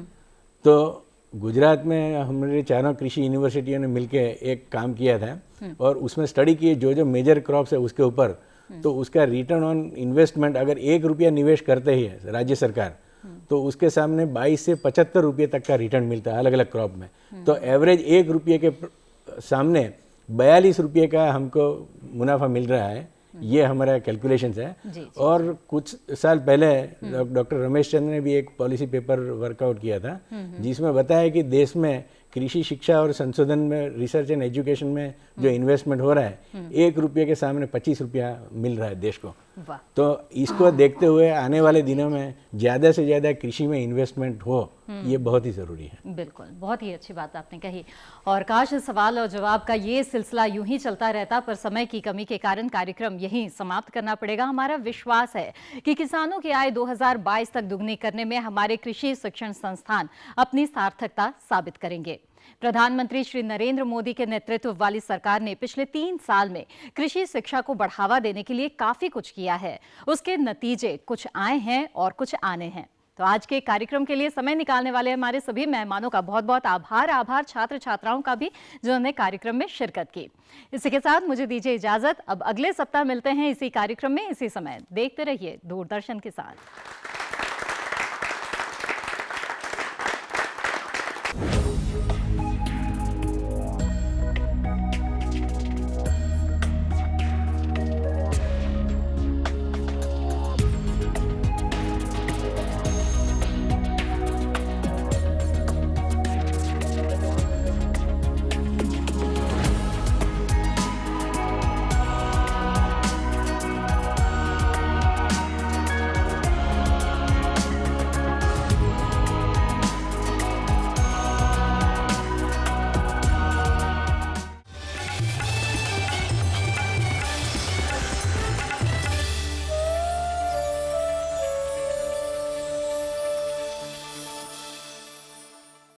तो गुजरात में हमारे चारों कृषि यूनिवर्सिटियों ने मिलकर एक काम किया था और उसमें स्टडी किए जो जो मेजर क्रॉप्स है उसके ऊपर, तो उसका रिटर्न ऑन इन्वेस्टमेंट अगर 1 रुपया निवेश करते ही है राज्य सरकार तो उसके सामने 22 से 75 रुपये तक का रिटर्न मिलता है अलग अलग क्रॉप में। तो एवरेज 1 रुपये के सामने 42 रुपये का हमको मुनाफा मिल रहा है। ये हमारा कैलकुलेशंस है। और कुछ साल पहले डॉक्टर रमेश चंद्र ने भी एक पॉलिसी पेपर वर्कआउट किया था जिसमें बताया कि देश में कृषि शिक्षा और संशोधन में रिसर्च एंड एजुकेशन में जो इन्वेस्टमेंट हो रहा है 1 रुपये के सामने 25 रुपया मिल रहा है देश को। तो इसको देखते हुए आने वाले दिनों में ज़्यादा से ज़्यादा कृषि में इन्वेस्टमेंट हो, ये बहुत ही ज़रूरी है। बिल्कुल, बहुत ही अच्छी बात आपने कही और काश सवाल और जवाब का ये सिलसिला यूं ही चलता रहता, पर समय की कमी के कारण कार्यक्रम यहीं समाप्त करना पड़ेगा। हमारा विश्वास है कि किसानों की आय 2022 तक दुगनी करने में हमारे कृषि शिक्षण संस्थान अपनी सार्थकता साबित करेंगे। प्रधानमंत्री श्री नरेंद्र मोदी के नेतृत्व वाली सरकार ने पिछले 3 साल में कृषि शिक्षा को बढ़ावा देने के लिए काफी कुछ किया है। उसके नतीजे कुछ आए हैं और कुछ आने हैं। तो आज के कार्यक्रम के लिए समय निकालने वाले हमारे सभी मेहमानों का बहुत बहुत आभार छात्र छात्राओं का भी जिन्होंने कार्यक्रम में शिरकत की। इसी के साथ मुझे दीजिए इजाजत। अब अगले सप्ताह मिलते हैं इसी कार्यक्रम में इसी समय। देखते रहिए दूरदर्शन के साथ।